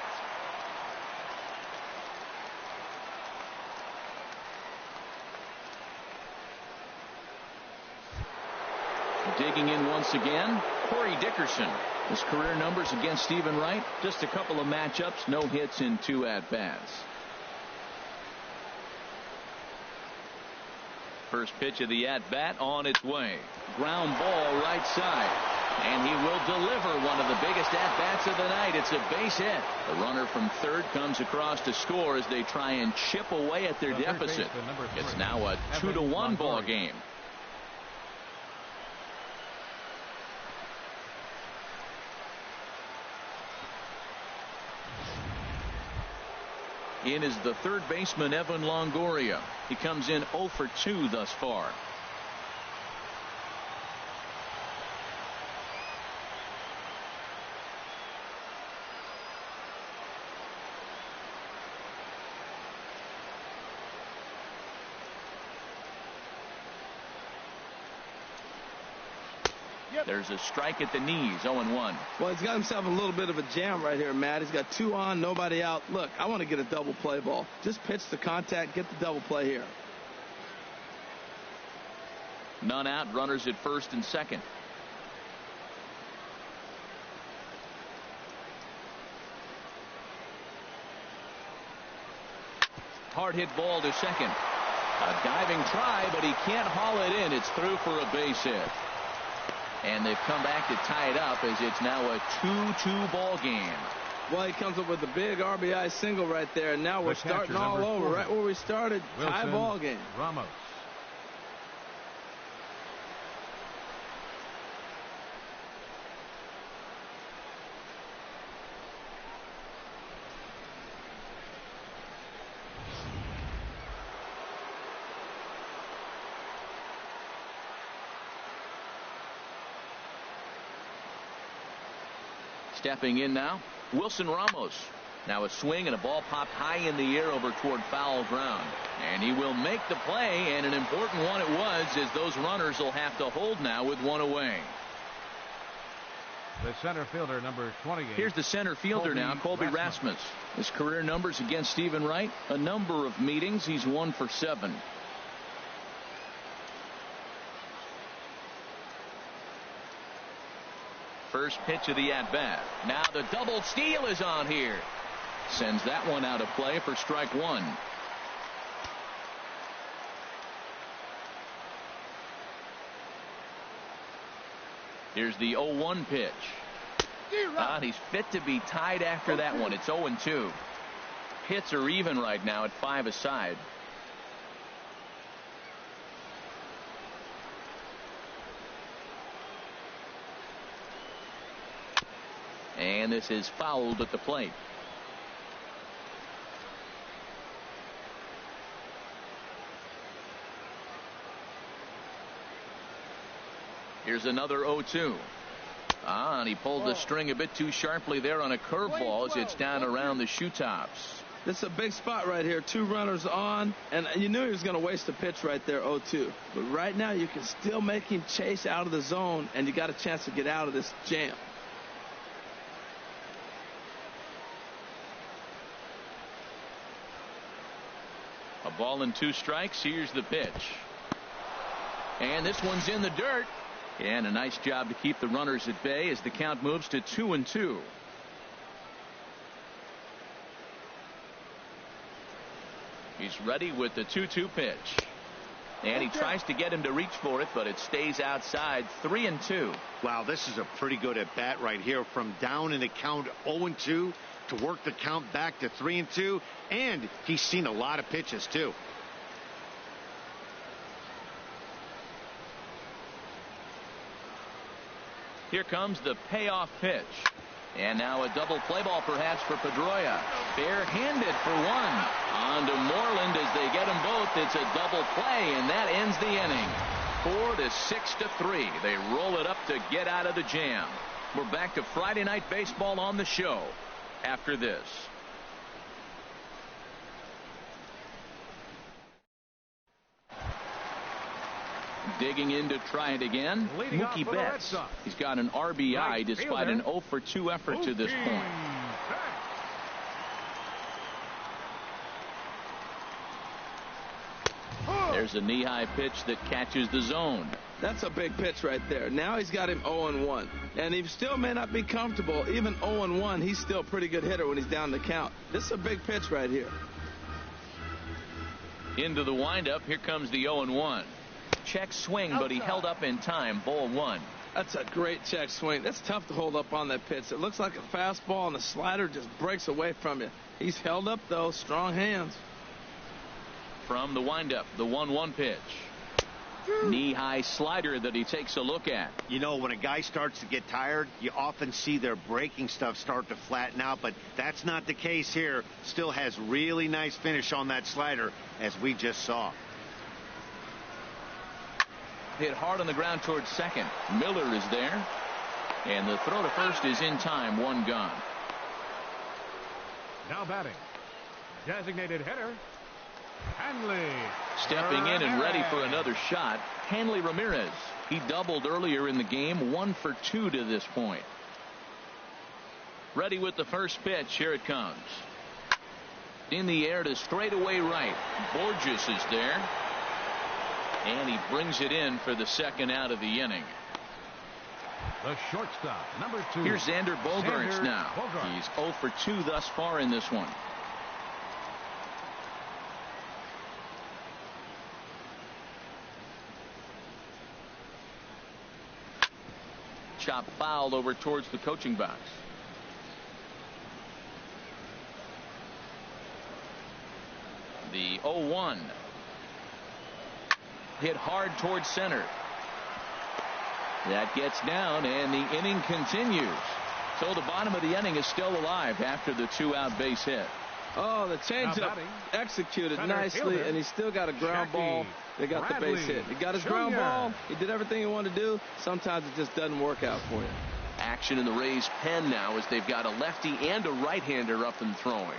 Digging in once again, Corey Dickerson. His career numbers against Stephen Wright, just a couple of matchups, no hits in 2 at-bats. First pitch of the at-bat on its way. Ground ball right side. And he will deliver one of the biggest at-bats of the night. It's a base hit. The runner from third comes across to score as they try and chip away at their deficit. It's now a 2-1 ball game. In is the third baseman, Evan Longoria. He comes in 0 for 2 thus far. There's a strike at the knees, 0-1. Well, he's got himself a little bit of a jam right here, Matt. He's got 2 on, nobody out. Look, I want to get a double play ball. Just pitch the contact, get the double play here. None out, runners at first and second. Hard hit ball to second. A diving try, but he can't haul it in. It's through for a base hit. And they've come back to tie it up as it's now a 2-2 ball game. Well, he comes up with a big RBI single right there, and now we're starting all over right where we started. Tie ball game. Ramos. Stepping in now, Wilson Ramos. Now a swing and a ball popped high in the air over toward foul ground. And he will make the play, and an important one it was, as those runners will have to hold now with 1 away. The center fielder, number 28. Here's the center fielder now, Colby Rasmus. His career numbers against Stephen Wright, a number of meetings. He's 1 for 7. First pitch of the at-bat. Now the double steal is on here. Sends that one out of play for strike 1. Here's the 0-1 pitch. He's fit to be tied after that one. It's 0-2. Hits are even right now at 5 aside. And this is fouled at the plate. Here's another 0-2. And he pulled the string a bit too sharply there on a curveball as it's down around the shoe tops. This is a big spot right here. 2 runners on, and you knew he was going to waste a pitch right there, 0-2. But right now you can still make him chase out of the zone, and you got a chance to get out of this jam. A ball and 2 strikes. Here's the pitch. And this one's in the dirt. And a nice job to keep the runners at bay as the count moves to 2-2. He's ready with the 2-2 pitch. And he tries to get him to reach for it, but it stays outside. 3-2. Wow, this is a pretty good at bat right here. From down in the count 0-2 to work the count back to 3-2. And he's seen a lot of pitches too. Here comes the payoff pitch. And now a double play ball perhaps for Pedroia. Bare-handed for 1. On to Moreland as they get them both. It's a double play, and that ends the inning. 4-6-3. They roll it up to get out of the jam. We're back to Friday Night Baseball on the show after this. Digging in to try it again, Mookie Betts. He's got an RBI despite an 0 for 2 effort to this point. There's a knee-high pitch that catches the zone. That's a big pitch right there. Now he's got him 0-1. And he still may not be comfortable. Even 0-1, he's still a pretty good hitter when he's down the count. This is a big pitch right here. Into the windup. Here comes the 0-1. Check swing, but he held up in time. Ball 1. That's a great check swing. That's tough to hold up on that pitch. It looks like a fastball, and the slider just breaks away from you. He's held up, though. Strong hands. From the windup, the 1-1 pitch. Knee-high slider that he takes a look at. You know, when a guy starts to get tired, you often see their breaking stuff start to flatten out, but that's not the case here. Still has really nice finish on that slider, as we just saw. Hit hard on the ground towards second. Miller is there. And the throw to first is in time. 1 gone. Now batting, designated hitter, Hanley. Stepping in and ready for another shot, Hanley Ramírez. He doubled earlier in the game, 1 for 2 to this point. Ready with the first pitch. Here it comes. In the air to straightaway right. Bourjos is there. And he brings it in for the second out of the inning. The shortstop, number 2. Here's Xander Bogaerts now. He's 0 for 2 thus far in this one. Chop foul over towards the coaching box. The 0-1. Hit hard towards center. That gets down, and the inning continues. So the bottom of the inning is still alive after the 2-out base hit. Oh, the changeup executed nicely, and he's still got a ground ball. They got the base hit. He got his ground ball. He did everything he wanted to do. Sometimes it just doesn't work out for you. Action in the Rays' pen now as they've got a lefty and a right-hander up and throwing.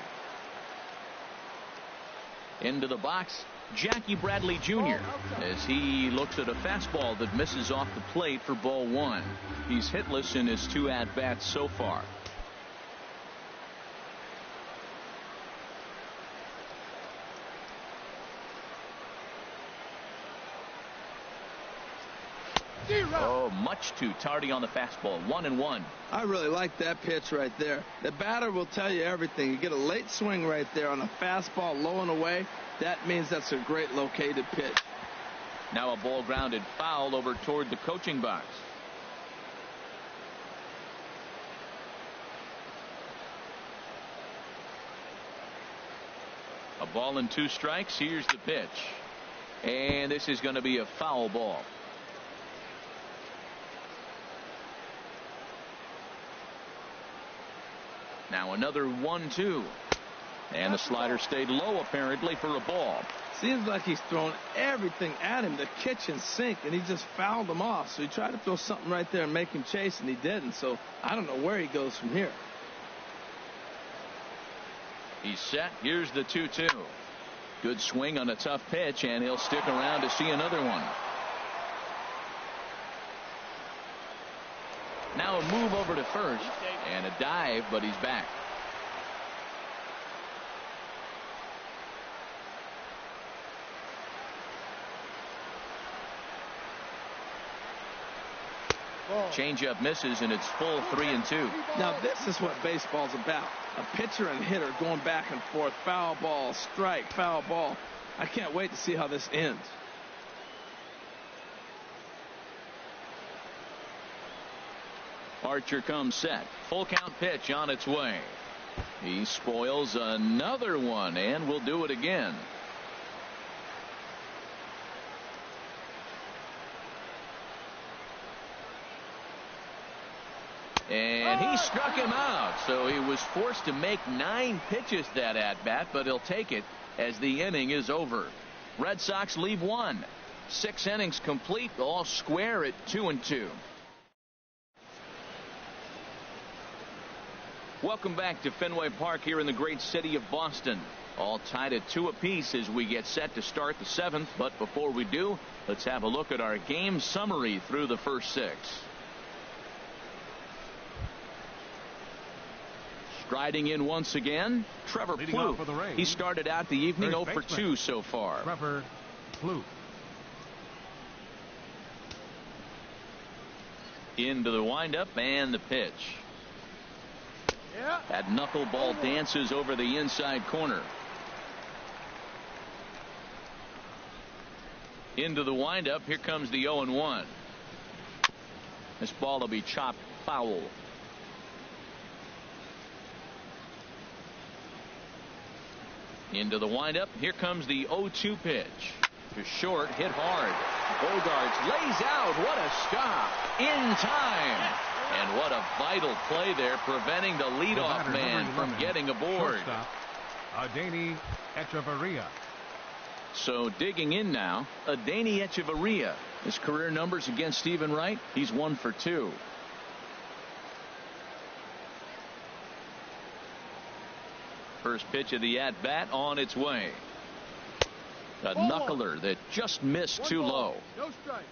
Into the box, Jackie Bradley Jr. as he looks at a fastball that misses off the plate for ball 1. He's hitless in his 2 at-bats so far. Oh, much too tardy on the fastball. 1-1. I really like that pitch right there. The batter will tell you everything. You get a late swing right there on a fastball low and away. That means that's a great located pitch. Now a ball grounded foul over toward the coaching box. A ball and 2 strikes. Here's the pitch. And this is going to be a foul ball. Now another 1-2. And the slider stayed low apparently for a ball. Seems like he's thrown everything at him, the kitchen sink, and he just fouled him off. So he tried to throw something right there and make him chase, and he didn't. So I don't know where he goes from here. He's set. Here's the 2-2. Good swing on a tough pitch, and he'll stick around to see another one. Now a move over to first and a dive, but he's back. Changeup misses, and it's full 3-2. Now this is what baseball's about. A pitcher and hitter going back and forth. Foul ball, strike, foul ball. I can't wait to see how this ends. Archer comes set. Full count pitch on its way. He spoils another one and will do it again. And he struck him out, so he was forced to make 9 pitches that at-bat, but he'll take it as the inning is over. Red Sox leave 1. 6 innings complete, all square at 2-2. Welcome back to Fenway Park here in the great city of Boston. All tied at 2 apiece as we get set to start the 7th. But before we do, let's have a look at our game summary through the first 6. Striding in once again, Trevor Plouffe. He started out the evening 0 for 2 so far. Trevor Plouffe. Into the windup and the pitch. That knuckleball dances over the inside corner. Into the windup. Here comes the 0-1. This ball will be chopped foul. Into the windup. Here comes the 0-2 pitch. To short, hit hard. Bogaerts lays out. What a stop. In time. And what a vital play there, preventing the leadoff man from getting aboard. Hanley Ramírez. So digging in now, Hanley Ramírez. His career numbers against Stephen Wright, he's 1 for 2. First pitch of the at-bat on its way. A knuckler that just missed too low. No strike.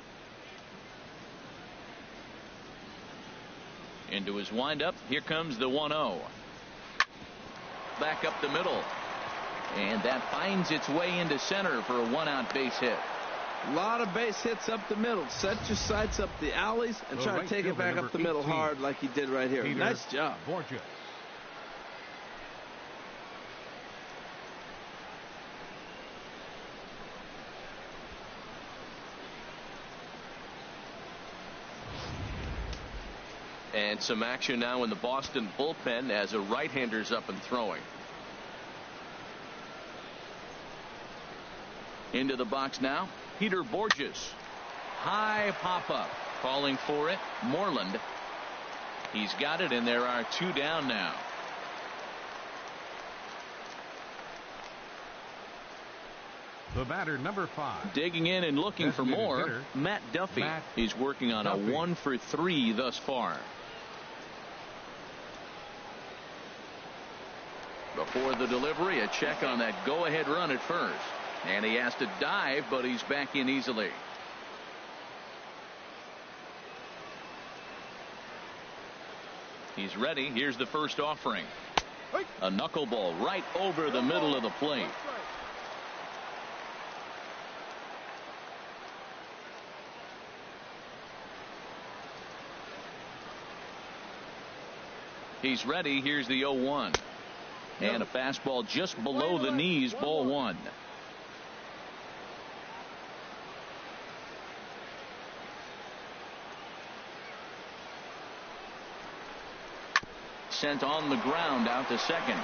Into his windup. Here comes the 1-0. Back up the middle. And that finds its way into center for a 1-out base hit. A lot of base hits up the middle. Set your sights up the alleys and try to take it back up the middle hard like he did right here. Nice job. Bourjos. And some action now in the Boston bullpen as a right-hander's up and throwing. Into the box now, Peter Bourjos. High pop-up. Calling for it, Moreland. He's got it, and there are 2 down now. The batter, number 5. Digging in and looking for more, hitter, Matt Duffy. He's working on a 1 for 3 thus far. Before the delivery, a check on that go-ahead run at first. And he has to dive, but he's back in easily. He's ready. Here's the first offering. A knuckleball right over the middle of the plate. He's ready. Here's the 0-1. And a fastball just below the knees, ball 1. Sent on the ground out to second.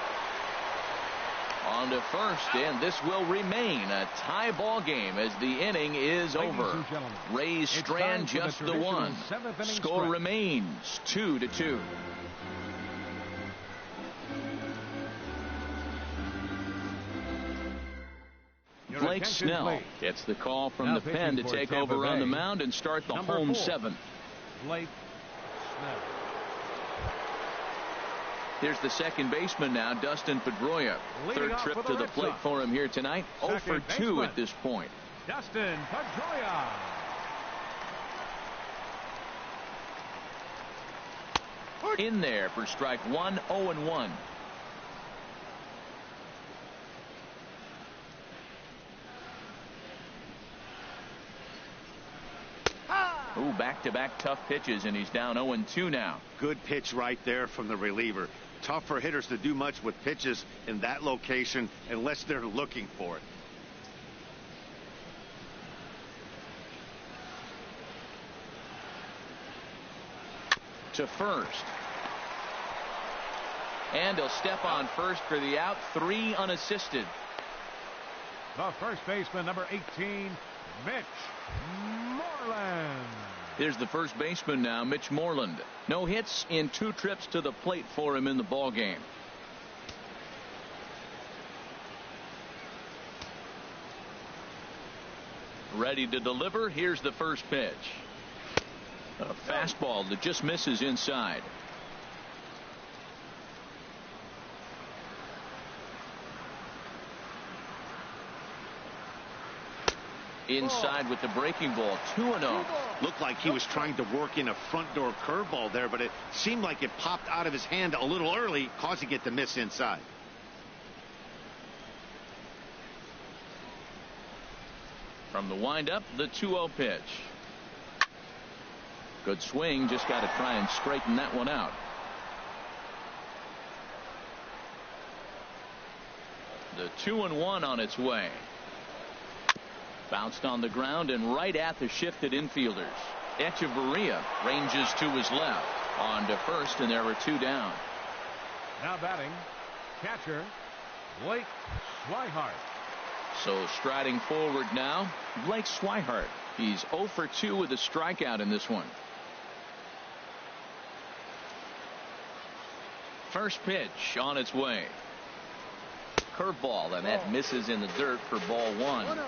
On to first, and this will remain a tie ball game as the inning is over. Rays strand just the 1. Score remains 2-2. Blake Snell gets the call from the pen to take over on the mound and start the home 7th. Blake Snell. Here's the second baseman now, Dustin Pedroia. Third trip to the plate for him here tonight. 0 for 2 at this point. Dustin Pedroia. In there for strike 1, 0-1. Ooh, back-to-back tough pitches, and he's down 0-2 now. Good pitch right there from the reliever. Tough for hitters to do much with pitches in that location unless they're looking for it. To first. And he'll step on first for the out. 3 unassisted. The first baseman, number 18, Mitch Moreland. Here's the first baseman now, Mitch Moreland. No hits in 2 trips to the plate for him in the ball game. Ready to deliver. Here's the first pitch. A fastball that just misses inside. Inside with the breaking ball, 2-0. Looked like he was trying to work in a front door curveball there, but it seemed like it popped out of his hand a little early, causing it to miss inside. From the windup, the 2-0 pitch. Good swing, just got to try and straighten that one out. The 2-1 on its way. Bounced on the ground and right at the shifted infielders. Echeverria ranges to his left. On to first, and there are 2 down. Now batting, catcher, Blake Swihart. So striding forward now, Blake Swihart. He's 0 for 2 with a strikeout in this one. First pitch on its way. Curveball, and that misses in the dirt for ball 1.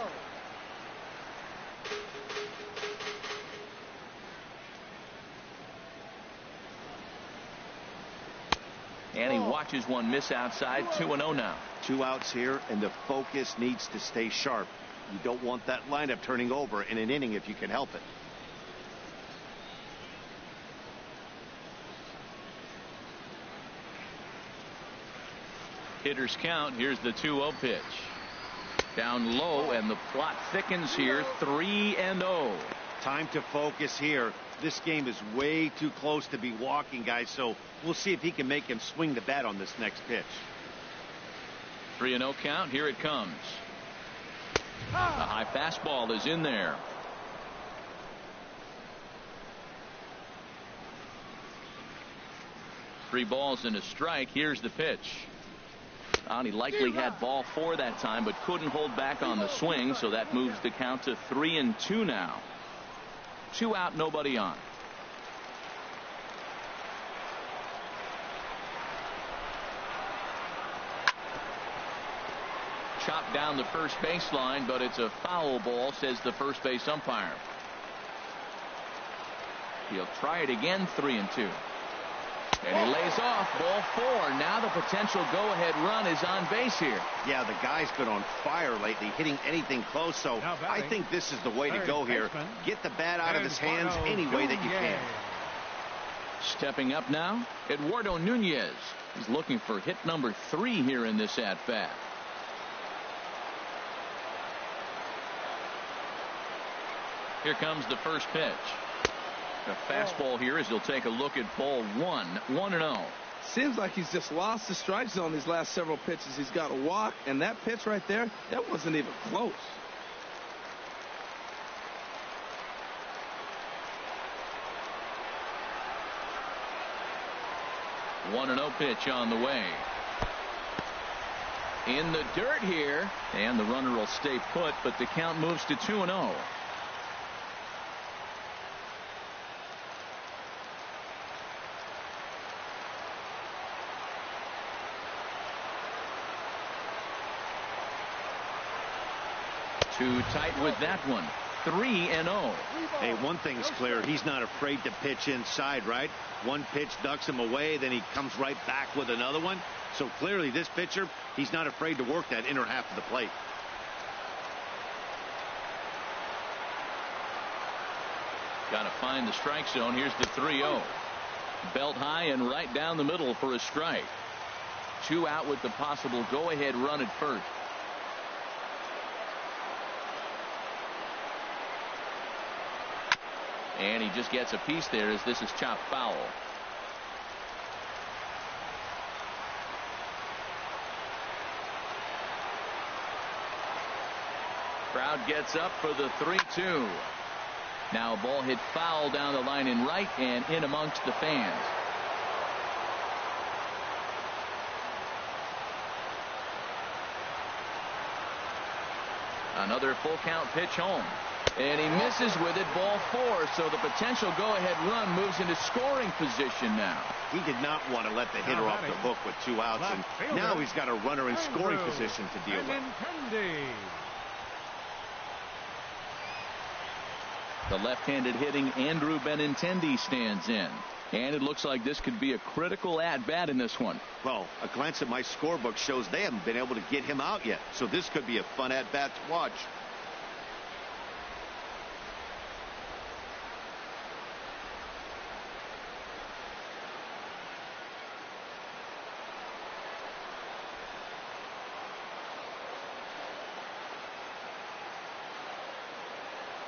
And he watches one miss outside. 2-0 now. 2 outs here, and the focus needs to stay sharp. You don't want that lineup turning over in an inning if you can help it. Hitters count. Here's the 2-0 pitch. Down low, and the plot thickens here. 3-0. Time to focus here. This game is way too close to be walking, guys, so we'll see if he can make him swing the bat on this next pitch. 3-0 count. Here it comes. The high fastball is in there. Three balls and a strike. Here's the pitch. He likely had ball 4 that time, but couldn't hold back on the swing, so that moves the count to 3-2 now. 2 out, nobody on. Chopped down the first baseline, but it's a foul ball, says the first base umpire. He'll try it again. 3-2. And he lays off. Ball 4. Now the potential go-ahead run is on base here. Yeah, the guy's been on fire lately, hitting anything close, so I think this is the way to go here. Get the bat out of his hands any way that you can. Stepping up now, Eduardo Nunez. He's looking for hit number 3 here in this at-bat. Here comes the first pitch. A fastball here as he'll take a look at ball 1. 1-0. Seems like he's just lost the strike zone these last several pitches. He's got a walk, and that pitch right there, that wasn't even close. The 1-0 pitch on the way. In the dirt here, and the runner will stay put, but the count moves to 2-0. Too tight with that one. 3-0. Hey, one thing's clear. He's not afraid to pitch inside, right? One pitch ducks him away, then he comes right back with another one. So clearly this pitcher, he's not afraid to work that inner half of the plate. Got to find the strike zone. Here's the 3-0. Belt high and right down the middle for a strike. 2 out with the possible go-ahead run at first. And he just gets a piece there as this is chopped foul. Crowd gets up for the 3-2. Now a ball hit foul down the line in right and in amongst the fans. Another full count pitch home. And he misses with it, ball 4. So the potential go-ahead run moves into scoring position now. He did not want to let the hitter off the hook with 2 outs, and now he's got a runner in scoring position to deal with. The left-handed hitting Andrew Benintendi stands in. And it looks like this could be a critical at-bat in this one. Well, a glance at my scorebook shows they haven't been able to get him out yet. So this could be a fun at-bat to watch.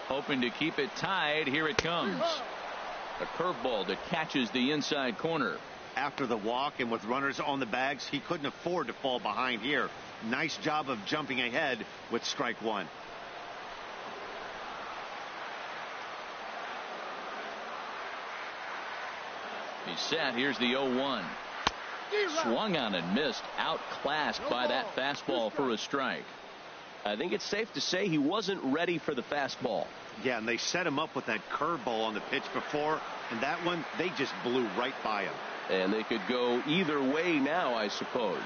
Hoping to keep it tied. Here it comes. A curveball that catches the inside corner. After the walk and with runners on the bags, he couldn't afford to fall behind here. Nice job of jumping ahead with strike one. He's set. Here's the 0-1. Swung on and missed. Outclassed by that fastball for a strike. I think it's safe to say he wasn't ready for the fastball. Yeah, and they set him up with that curveball on the pitch before, and that one, they just blew right by him. And they could go either way now, I suppose.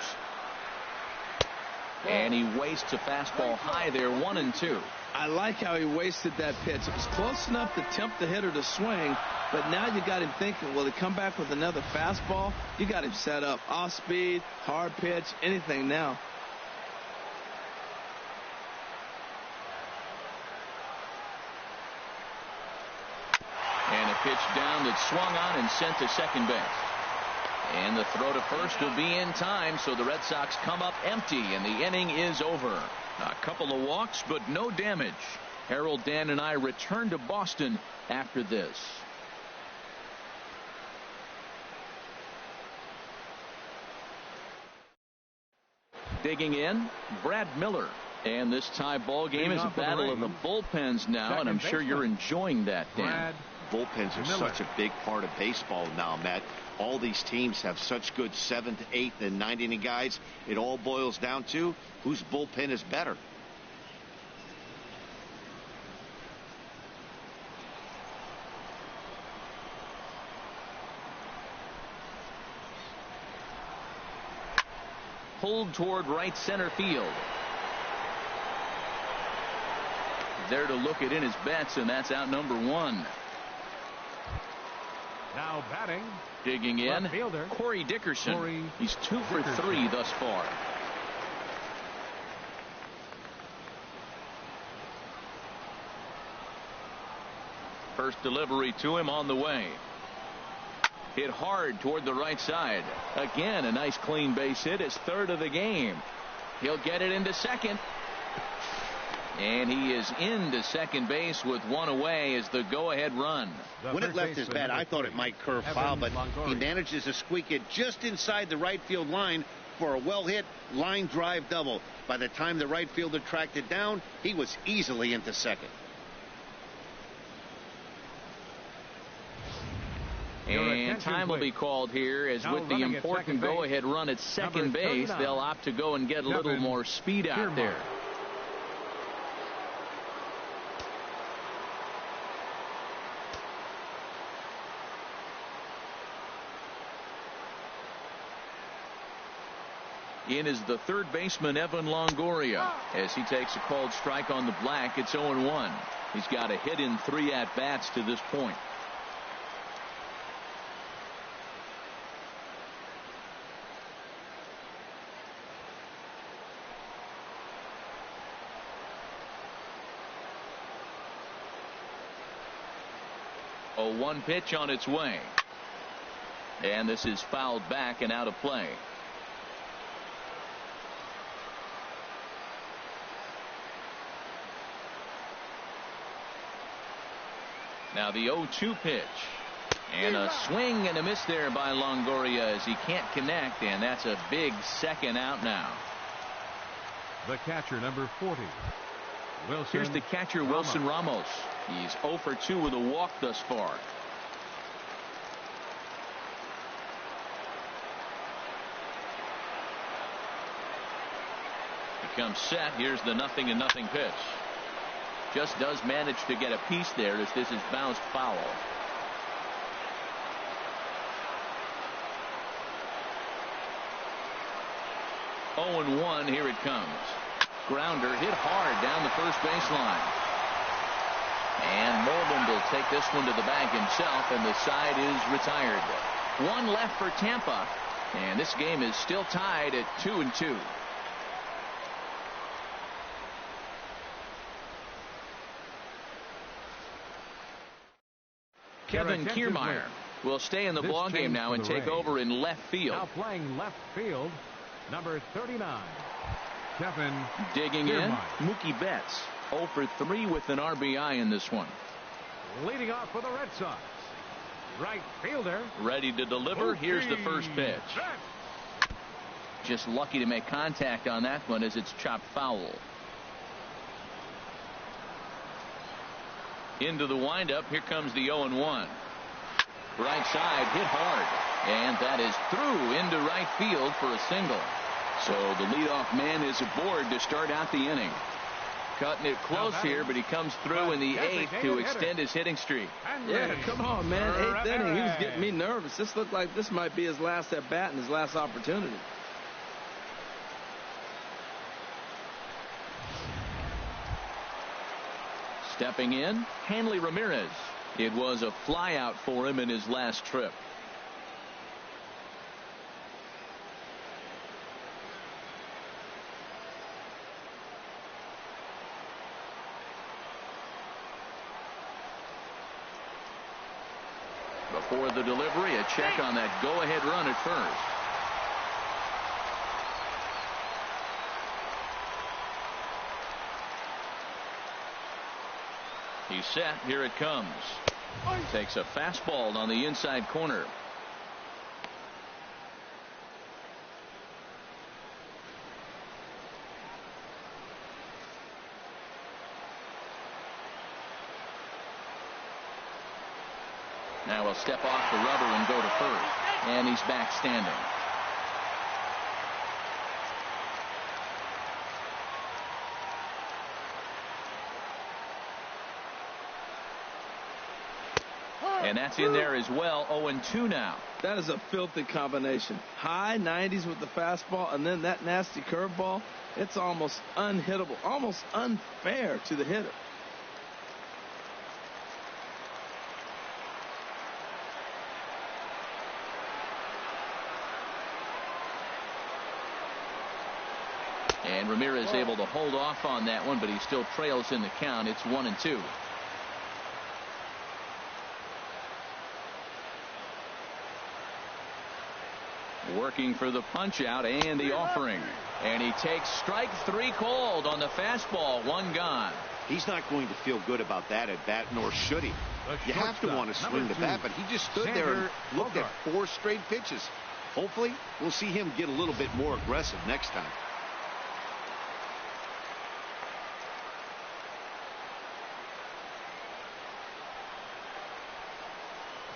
And he wastes a fastball high there, 1-2. I like how he wasted that pitch. It was close enough to tempt the hitter to swing, but now you got him thinking, will he come back with another fastball? You got him set up. Off speed, hard pitch, anything now. And a pitch down that swung on and sent to second base. And the throw to first will be in time, so the Red Sox come up empty, and the inning is over. A couple of walks, but no damage. Harold, Dan, and I return to Boston after this. Digging in, Brad Miller. And this tie ball game is a battle of the bullpens now, and I'm sure you're enjoying that, Dan. Bullpens are such a big part of baseball now, Matt. All these teams have such good 7th, 8th, and 9th inning guys. It all boils down to whose bullpen is better. Pulled toward right center field. There to look it in his bets, and that's out number 1. Now batting. Digging in, fielder, Corey Dickerson. Corey He's 2 for 3 thus far. First delivery to him on the way. Hit hard toward the right side. Again, a nice clean base hit. His 3rd of the game. He'll get it into second. And he is into second base with 1 away as the go-ahead run. When it left his bat, I thought it might curve foul, but he manages to squeak it just inside the right field line for a well-hit line drive double. By the time the right fielder tracked it down, he was easily into second. And time will be called here, as with the important go-ahead run at second base, they'll opt to go and get a little more speed out there. In is the third baseman, Evan Longoria, as he takes a called strike on the black. It's 0-1. He's got a hit in 3 at-bats to this point. A 1 pitch on its way. And this is fouled back and out of play. Now the 0-2 pitch. And a swing and a miss there by Longoria as he can't connect, and that's a big second out now. The catcher, number 40. Wilson. Here's the catcher, Wilson Ramos. He's 0 for 2 with a walk thus far. He comes set. Here's the 0-0 pitch. Just does manage to get a piece there as this is bounced foul. Oh, 0-1. Here it comes. Grounder hit hard down the first baseline. And Moreland will take this one to the bag himself, and the side is retired. 1 left for Tampa, and this game is still tied at 2-2. Kevin Kiermaier will stay in the ballgame now and take over in left field. Now playing left field, number 39. Kevin digging Kiermaier. in, Mookie Betts. 0 for 3 with an RBI in this one. Leading off for the Red Sox, right fielder. Ready to deliver. Here's the first pitch. Just lucky to make contact on that one as it's chopped foul. Into the windup. Here comes the 0-1. Right side hit hard. And that is through into right field for a single. So the leadoff man is aboard to start out the inning. Cutting it close here, but he comes through in the 8th to extend his hitting streak. Yeah, come on, man. 8th inning. He was getting me nervous. This looked like this might be his last at bat and his last opportunity. Stepping in, Hanley Ramírez. It was a flyout for him in his last trip. Before the delivery, a check on that go-ahead run at first. He's set. Here it comes. Takes a fastball on the inside corner. Now he'll step off the rubber and go to first. And he's back standing. And that's in there as well. 0-2 now. That is a filthy combination. High 90s with the fastball and then that nasty curveball. It's almost unhittable, almost unfair to the hitter. And Ramírez able to hold off on that one, but he still trails in the count. It's 1-2. Working for the punch out and the offering. And he takes strike 3 called on the fastball. 1 gone. He's not going to feel good about that at bat, nor should he. You have to want to swing the bat, but he just stood there and looked at 4 straight pitches. Hopefully, we'll see him get a little bit more aggressive next time.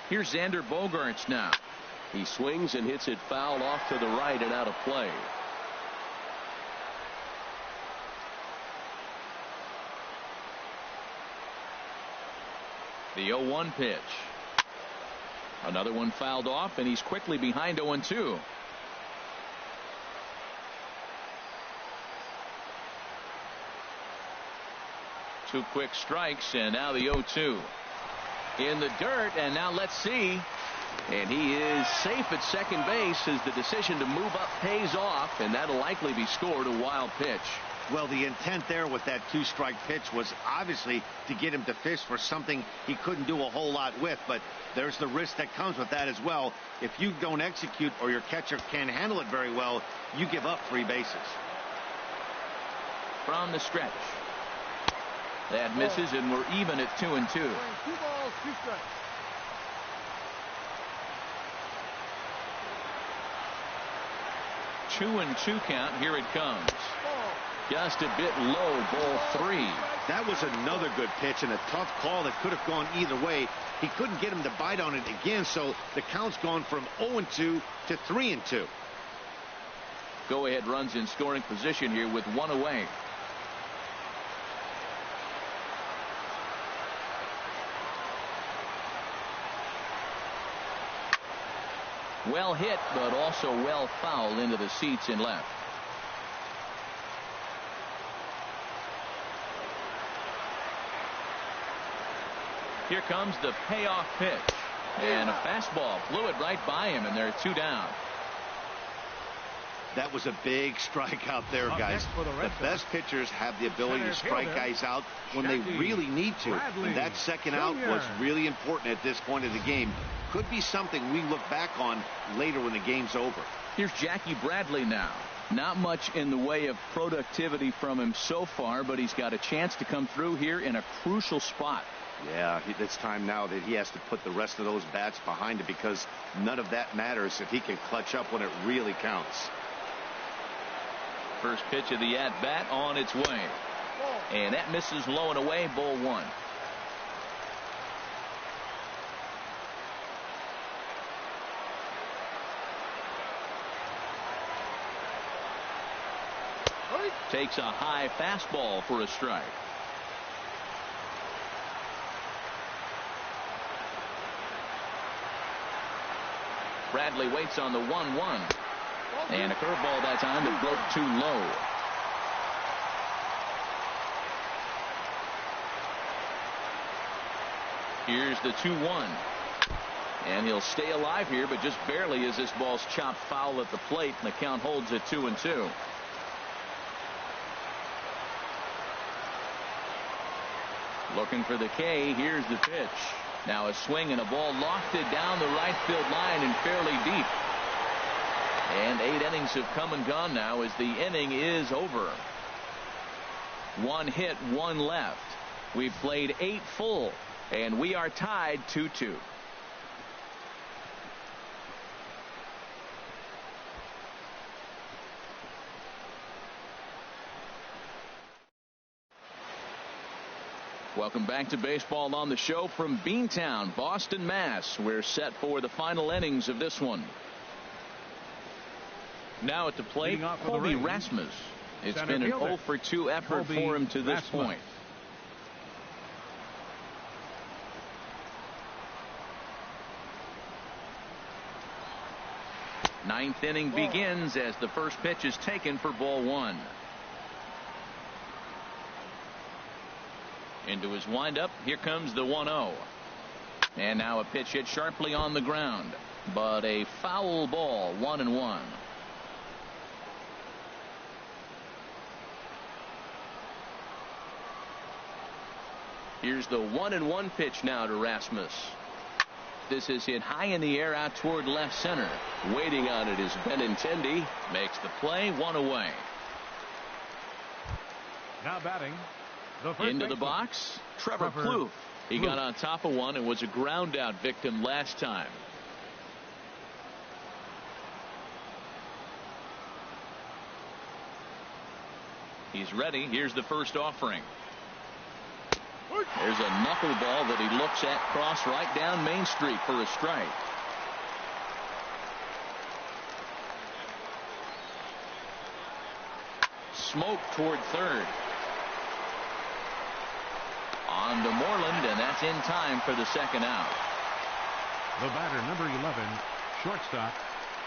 Here's Xander Bogaerts now. He swings and hits it foul off to the right and out of play. The 0-1 pitch. Another one fouled off, and he's quickly behind 0-2. Two quick strikes, and now the 0-2. In the dirt, and now let's see. And he is safe at second base as the decision to move up pays off, and that'll likely be scored. A wild pitch. Well, the intent there with that 2-strike pitch was obviously to get him to fish for something he couldn't do a whole lot with, but there's the risk that comes with that as well. If you don't execute or your catcher can't handle it very well, you give up 3 bases. From the stretch. That misses, and we're even at 2-2. 2 balls, 2 strikes. Two and 2 count. Here it comes. Just a bit low. Ball 3. That was another good pitch and a tough call that could have gone either way. He couldn't get him to bite on it again, so the count's gone from 0-2 to 3-2. Go ahead runs in scoring position here with 1 away. Well hit, but also well fouled into the seats in left. Here comes the payoff pitch. And a fastball blew it right by him, and they're 2 down. That was a big strike out there, guys. The best pitchers have the ability to strike guys out when they really need to. And that second out was really important at this point of the game. Could be something we look back on later when the game's over. Here's Jackie Bradley now. Not much in the way of productivity from him so far, but he's got a chance to come through here in a crucial spot. Yeah, it's time now that he has to put the rest of those bats behind it, because none of that matters if he can clutch up when it really counts. First pitch of the at-bat on its way. And that misses low and away, ball one. Takes a high fastball for a strike. Bradley waits on the 1-1. And a curveball that time that broke too low. Here's the 2-1. And he'll stay alive here, but just barely as this ball's chopped foul at the plate, and the count holds at 2-2. Looking for the K. Here's the pitch. Now a swing and a ball lofted down the right field line and fairly deep. And 8 innings have come and gone now as the inning is over. 1 hit, 1 left. We've played 8 full, and we are tied 2-2. Welcome back to Baseball on the Show from Beantown, Boston, Mass. We're set for the final innings of this one. Now at the plate, Colby Rasmus. It's been an 0-for-2 effort for him to this point. Ninth inning begins as the first pitch is taken for ball one. Into his windup. Here comes the 1-0. And now a pitch hit sharply on the ground. But a foul ball, 1-1. Here's the 1-1 pitch now to Rasmus. This is hit high in the air out toward left center. Waiting on it is Benintendi. Makes the play, 1 away. Now batting. Into the box, Trevor Plouffe. He got on top of one and was a ground out victim last time. He's ready. Here's the first offering. There's a knuckleball that he looks at cross right down Main Street for a strike. Smoke toward third. On to Moreland, and that's in time for the second out. The batter, number 11, shortstop,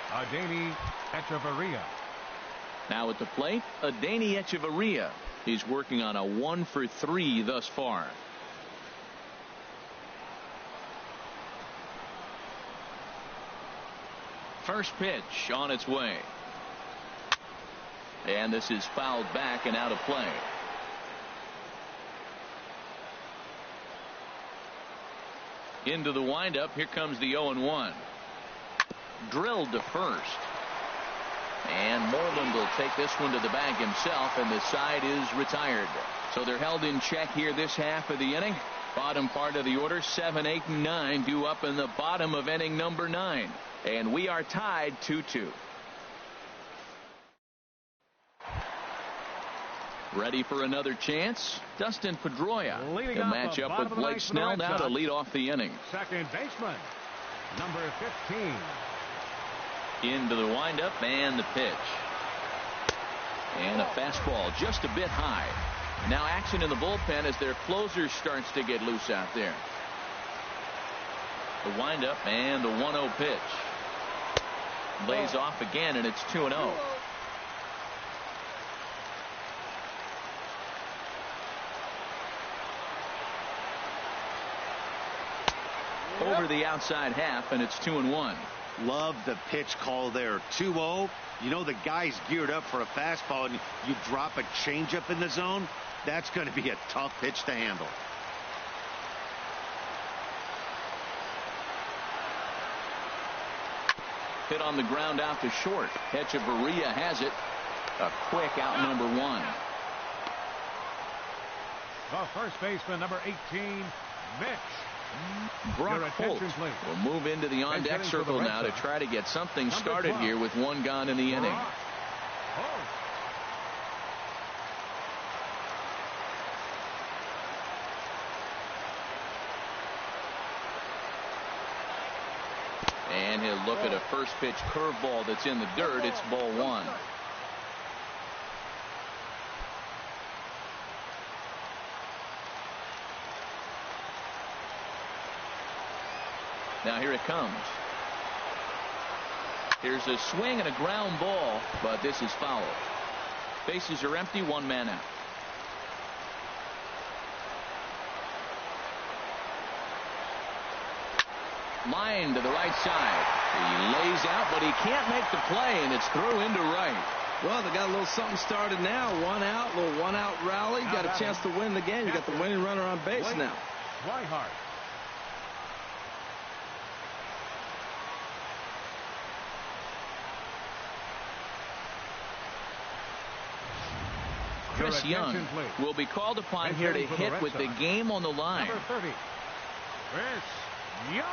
Adeiny Echeverria. Now at the plate, Adeiny Echeverria. He's working on a 1-for-3 thus far. First pitch on its way. And this is fouled back and out of play. Into the windup. Here comes the 0-1. Drilled to first. And Moreland will take this one to the bag himself, and the side is retired. So they're held in check here this half of the inning. Bottom part of the order, 7, 8, and 9 due up in the bottom of inning number 9. And we are tied 2-2. Ready for another chance? Dustin Pedroia. He'll match up with Blake Snell now to lead off the inning. Second baseman, number 15. Into the windup and the pitch. And a fastball just a bit high. Now action in the bullpen as their closer starts to get loose out there. The windup and the 1-0 pitch. Lays off again, and it's 2-0. Over the outside half, and it's 2-1. Love the pitch call there. 2-0. You know the guy's geared up for a fastball, and you drop a changeup in the zone. That's going to be a tough pitch to handle. Hit on the ground out to short. Echeverria has it. A quick out number 1. The first baseman, number 18, Mitch. Brock Holt will move into the on-deck circle now to try to get something started here with 1 gone in the inning. And he'll look at a first pitch curveball that's in the dirt. It's ball 1. Now here it comes. Here's a swing and a ground ball, but this is foul. Bases are empty, 1 man out. Line to the right side. He lays out, but he can't make the play, and it's through into right. Well, they got a little something started now. 1 out, little 1 out rally. Got a chance to win the game. You got the winning runner on base now. Swihart. Chris Young will be called upon here to hit with the game on the line. Number 30, Chris Young.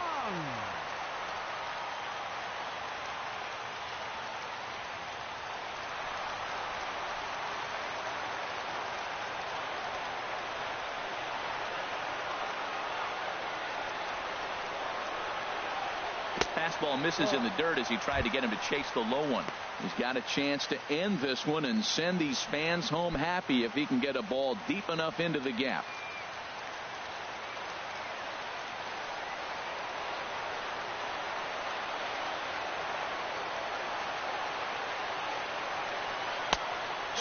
Fastball misses in the dirt as he tried to get him to chase the low one. He's got a chance to end this one and send these fans home happy if he can get a ball deep enough into the gap.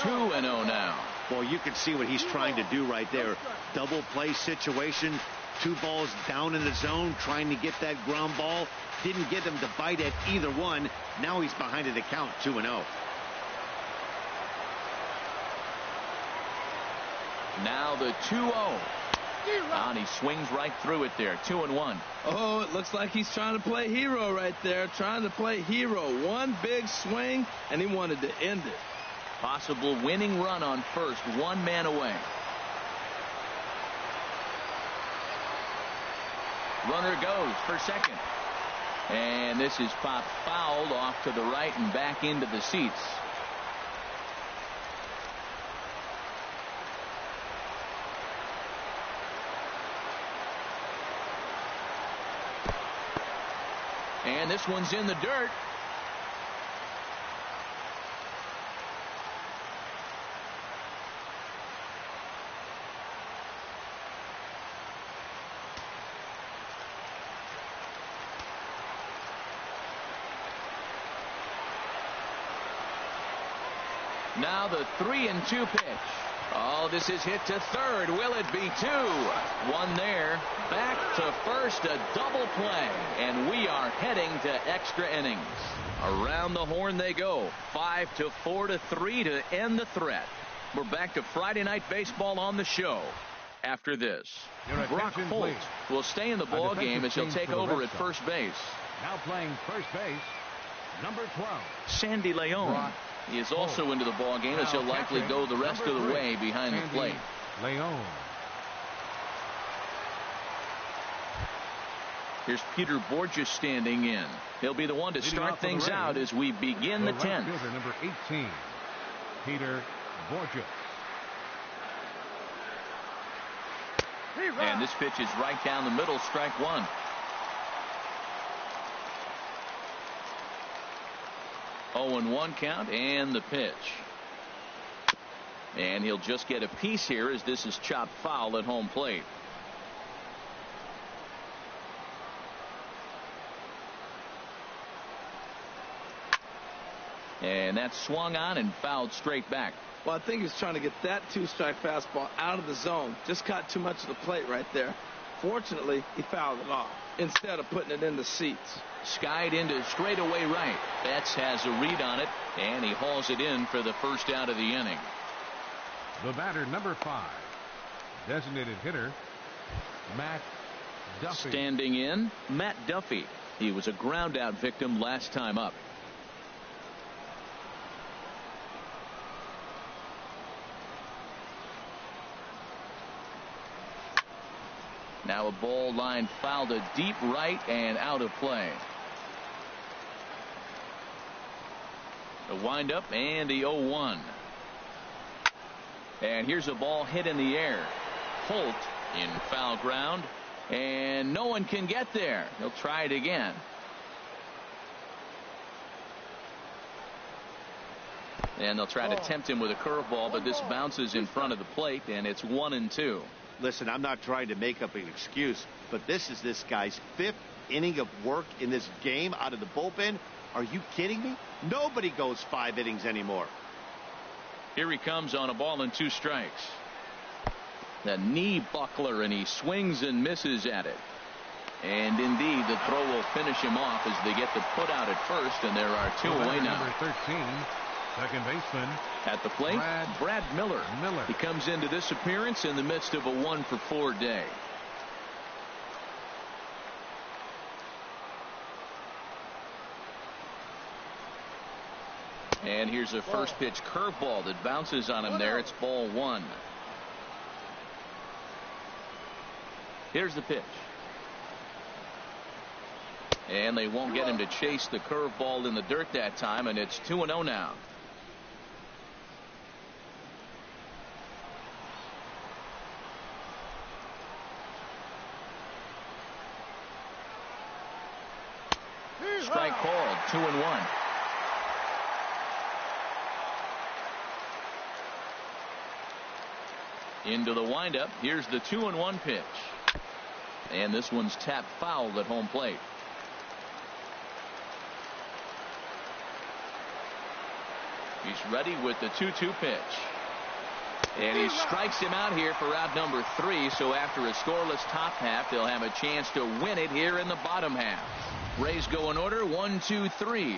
Two and 0 now. Well, you can see what he's trying to do right there. Double play situation. 2 balls down in the zone, trying to get that ground ball. Didn't get him to bite at either one. Now he's behind at the count, 2-0. Now the 2-0. And he swings right through it there. 2-1. Oh, it looks like he's trying to play hero right there. Trying to play hero. 1 big swing, and he wanted to end it. Possible winning run on first. 1 man away. Runner goes for second. And this is popped fouled off to the right and back into the seats. And this one's in the dirt. Now the 3-2 pitch. Oh, this is hit to third. Will it be 2? 1 there. Back to first. A double play. And we are heading to extra innings. Around the horn they go. 5-4-3 to end the threat. We're back to Friday Night Baseball on the show. After this, Brock Holt will stay in the ball game as he'll take over at first base. Now playing first base, number 12. Sandy Leon. He is also into the ball game as he'll likely go the rest of the way behind the plate. Leon. Here's Peter Bourjos standing in. He'll be the one to start things out as we begin the 10th. Fielder, number 18, Peter Bourjos. And this pitch is right down the middle, strike 1. Oh, and 1 count, and the pitch. And he'll just get a piece here as this is chopped foul at home plate. And that's swung on and fouled straight back. Well, I think he was trying to get that 2-strike fastball out of the zone. Just caught too much of the plate right there. Fortunately, he fouled it off instead of putting it in the seats. Skied into straightaway right. Betts has a read on it, and he hauls it in for the first out of the inning. The batter, number 5, designated hitter, Matt Duffy. Standing in, Matt Duffy. He was a ground out victim last time up. Now a ball line foul to deep right and out of play. The windup and the 0-1. And here's a ball hit in the air. Holt in foul ground, and no one can get there. He'll try it again. And they'll try to tempt him with a curveball, but this bounces in front of the plate, and it's 1-2. Listen, I'm not trying to make up an excuse, but this is this guy's 5th inning of work in this game out of the bullpen. Are you kidding me? Nobody goes 5 innings anymore. Here he comes on a ball and 2 strikes. The knee buckler, and he swings and misses at it. And indeed, the throw will finish him off as they get the put out at first, and there are 2 away now. Number 13, second baseman. At the plate, Brad Miller. He comes into this appearance in the midst of a 1-for-4 day. And here's a first pitch curveball that bounces on him there. It's ball 1. Here's the pitch. And they won't get him to chase the curveball in the dirt that time, and it's 2-0 now. Strike called, 2-1. Into the windup. Here's the 2-1 pitch. And this one's tapped foul at home plate. He's ready with the 2-2 pitch. And he strikes him out here for out number 3. So after a scoreless top half, they'll have a chance to win it here in the bottom half. Rays go in order 1, 2, 3.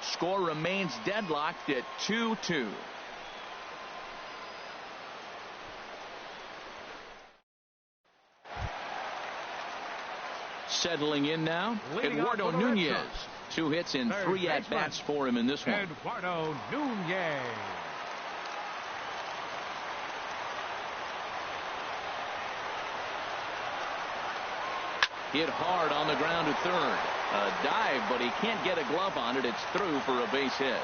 Score remains deadlocked at 2-2. Settling in now, Eduardo Nunez. 2 hits and 3 at-bats for him in this one. Eduardo Nunez. Hit hard on the ground to third. A dive, but he can't get a glove on it. It's through for a base hit.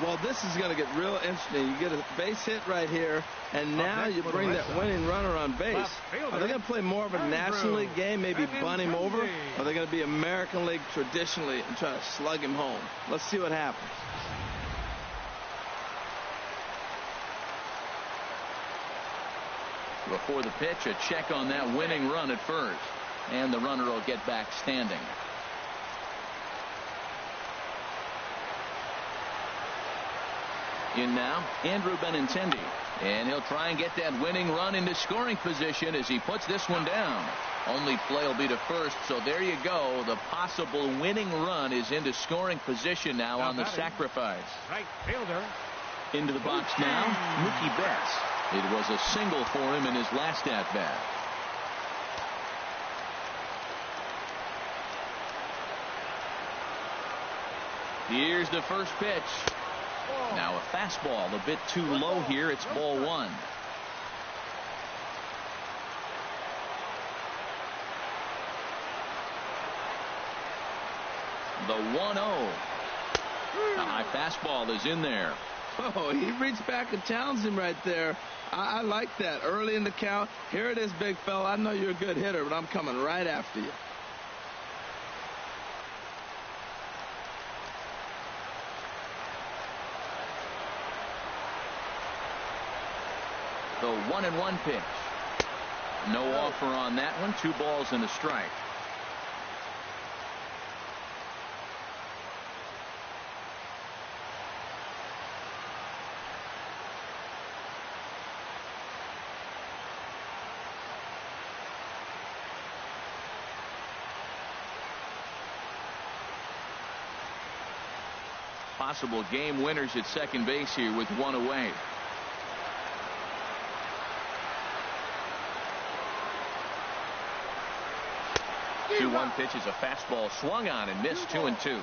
Well, this is going to get real interesting. You get a base hit right here, and now you bring that winning runner on base. Are they going to play more of a National League game, maybe bunt him over? Or are they going to be American League traditionally and try to slug him home? Let's see what happens. Before the pitch, a check on that winning run at first. And the runner will get back standing. In now, Andrew Benintendi. And he'll try and get that winning run into scoring position as he puts this one down. Only play will be to first, so there you go. The possible winning run is into scoring position now on the sacrifice. Right fielder. Into the box now, Mookie Betts. It was a single for him in his last at-bat. Here's the first pitch. Now a fastball a bit too low here. It's ball 1. The 1-0. The high fastball is in there. Oh, he reached back and challenged him right there. I like that. Early in the count. Here it is, big fella. I know you're a good hitter, but I'm coming right after you. The 1-1 pitch. No offer on that one. 2 balls and a strike. Possible game winners at second base here with 1 away. 2-1 pitch is a fastball swung on and missed. 2-2.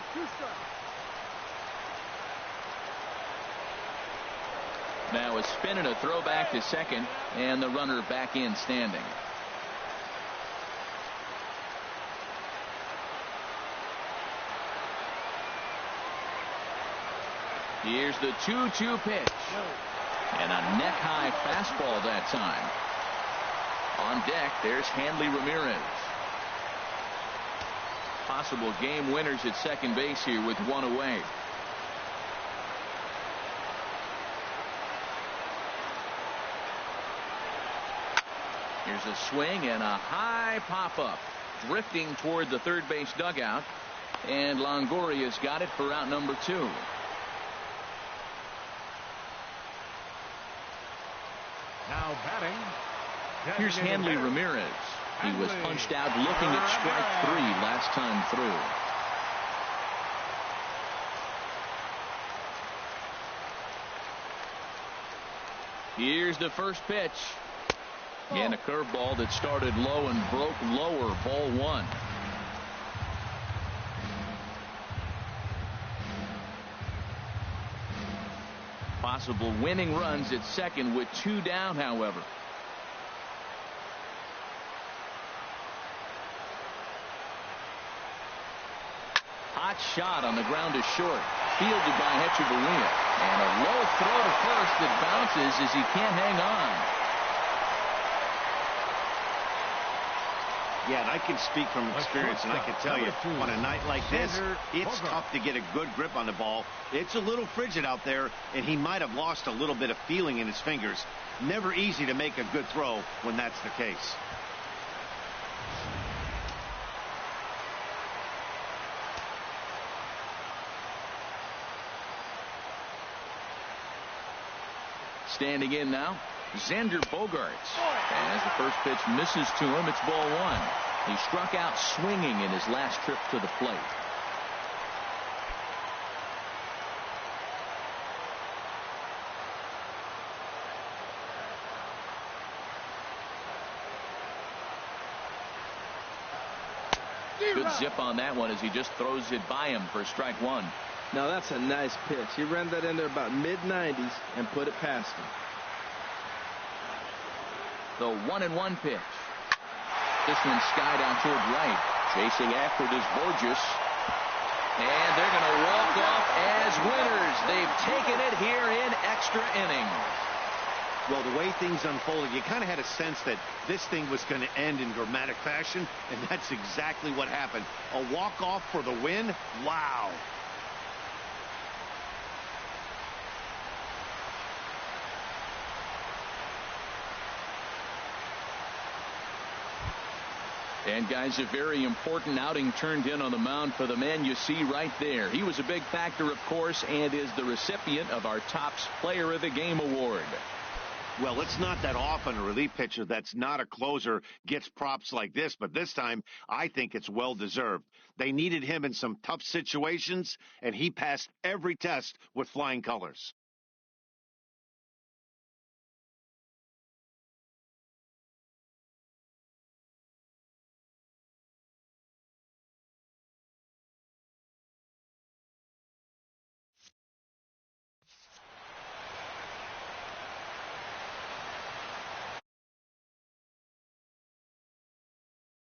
Now a spin and a throw back to second, and the runner back in standing. Here's the 2-2 pitch. And a neck-high fastball that time. On deck, there's Hanley Ramírez. Possible game winners at second base here with one away. Here's a swing and a high pop-up. Drifting toward the third base dugout. And Longoria's got it for out number 2. Now batting. Here's Hanley Ramírez. He was punched out looking at strike 3 last time through. Here's the first pitch. And a curveball that started low and broke lower. Ball 1. Possible winning runs at second with 2 down, however. Hot shot on the ground to short. Fielded by Hechavarria. And a low throw to first that bounces as he can't hang on. Yeah, and I can speak from experience, and I can tell you, on a night like this, it's tough to get a good grip on the ball. It's a little frigid out there, and he might have lost a little bit of feeling in his fingers. Never easy to make a good throw when that's the case. Standing in now, Xander Bogaerts. As the first pitch misses to him, it's ball 1. He struck out swinging in his last trip to the plate. Good zip on that one as he just throws it by him for strike 1. Now that's a nice pitch. He ran that in there about mid-90s and put it past him. The 1-1 pitch. This one skied out toward right. Chasing after it is Bourjos. And they're going to walk off as winners. They've taken it here in extra innings. Well, the way things unfolded, you kind of had a sense that this thing was going to end in dramatic fashion, and that's exactly what happened. A walk-off for the win? Wow. And, guys, a very important outing turned in on the mound for the man you see right there. He was a big factor, of course, and is the recipient of our Topps Player of the Game award. Well, it's not that often a relief pitcher that's not a closer gets props like this, but this time I think it's well-deserved. They needed him in some tough situations, and he passed every test with flying colors.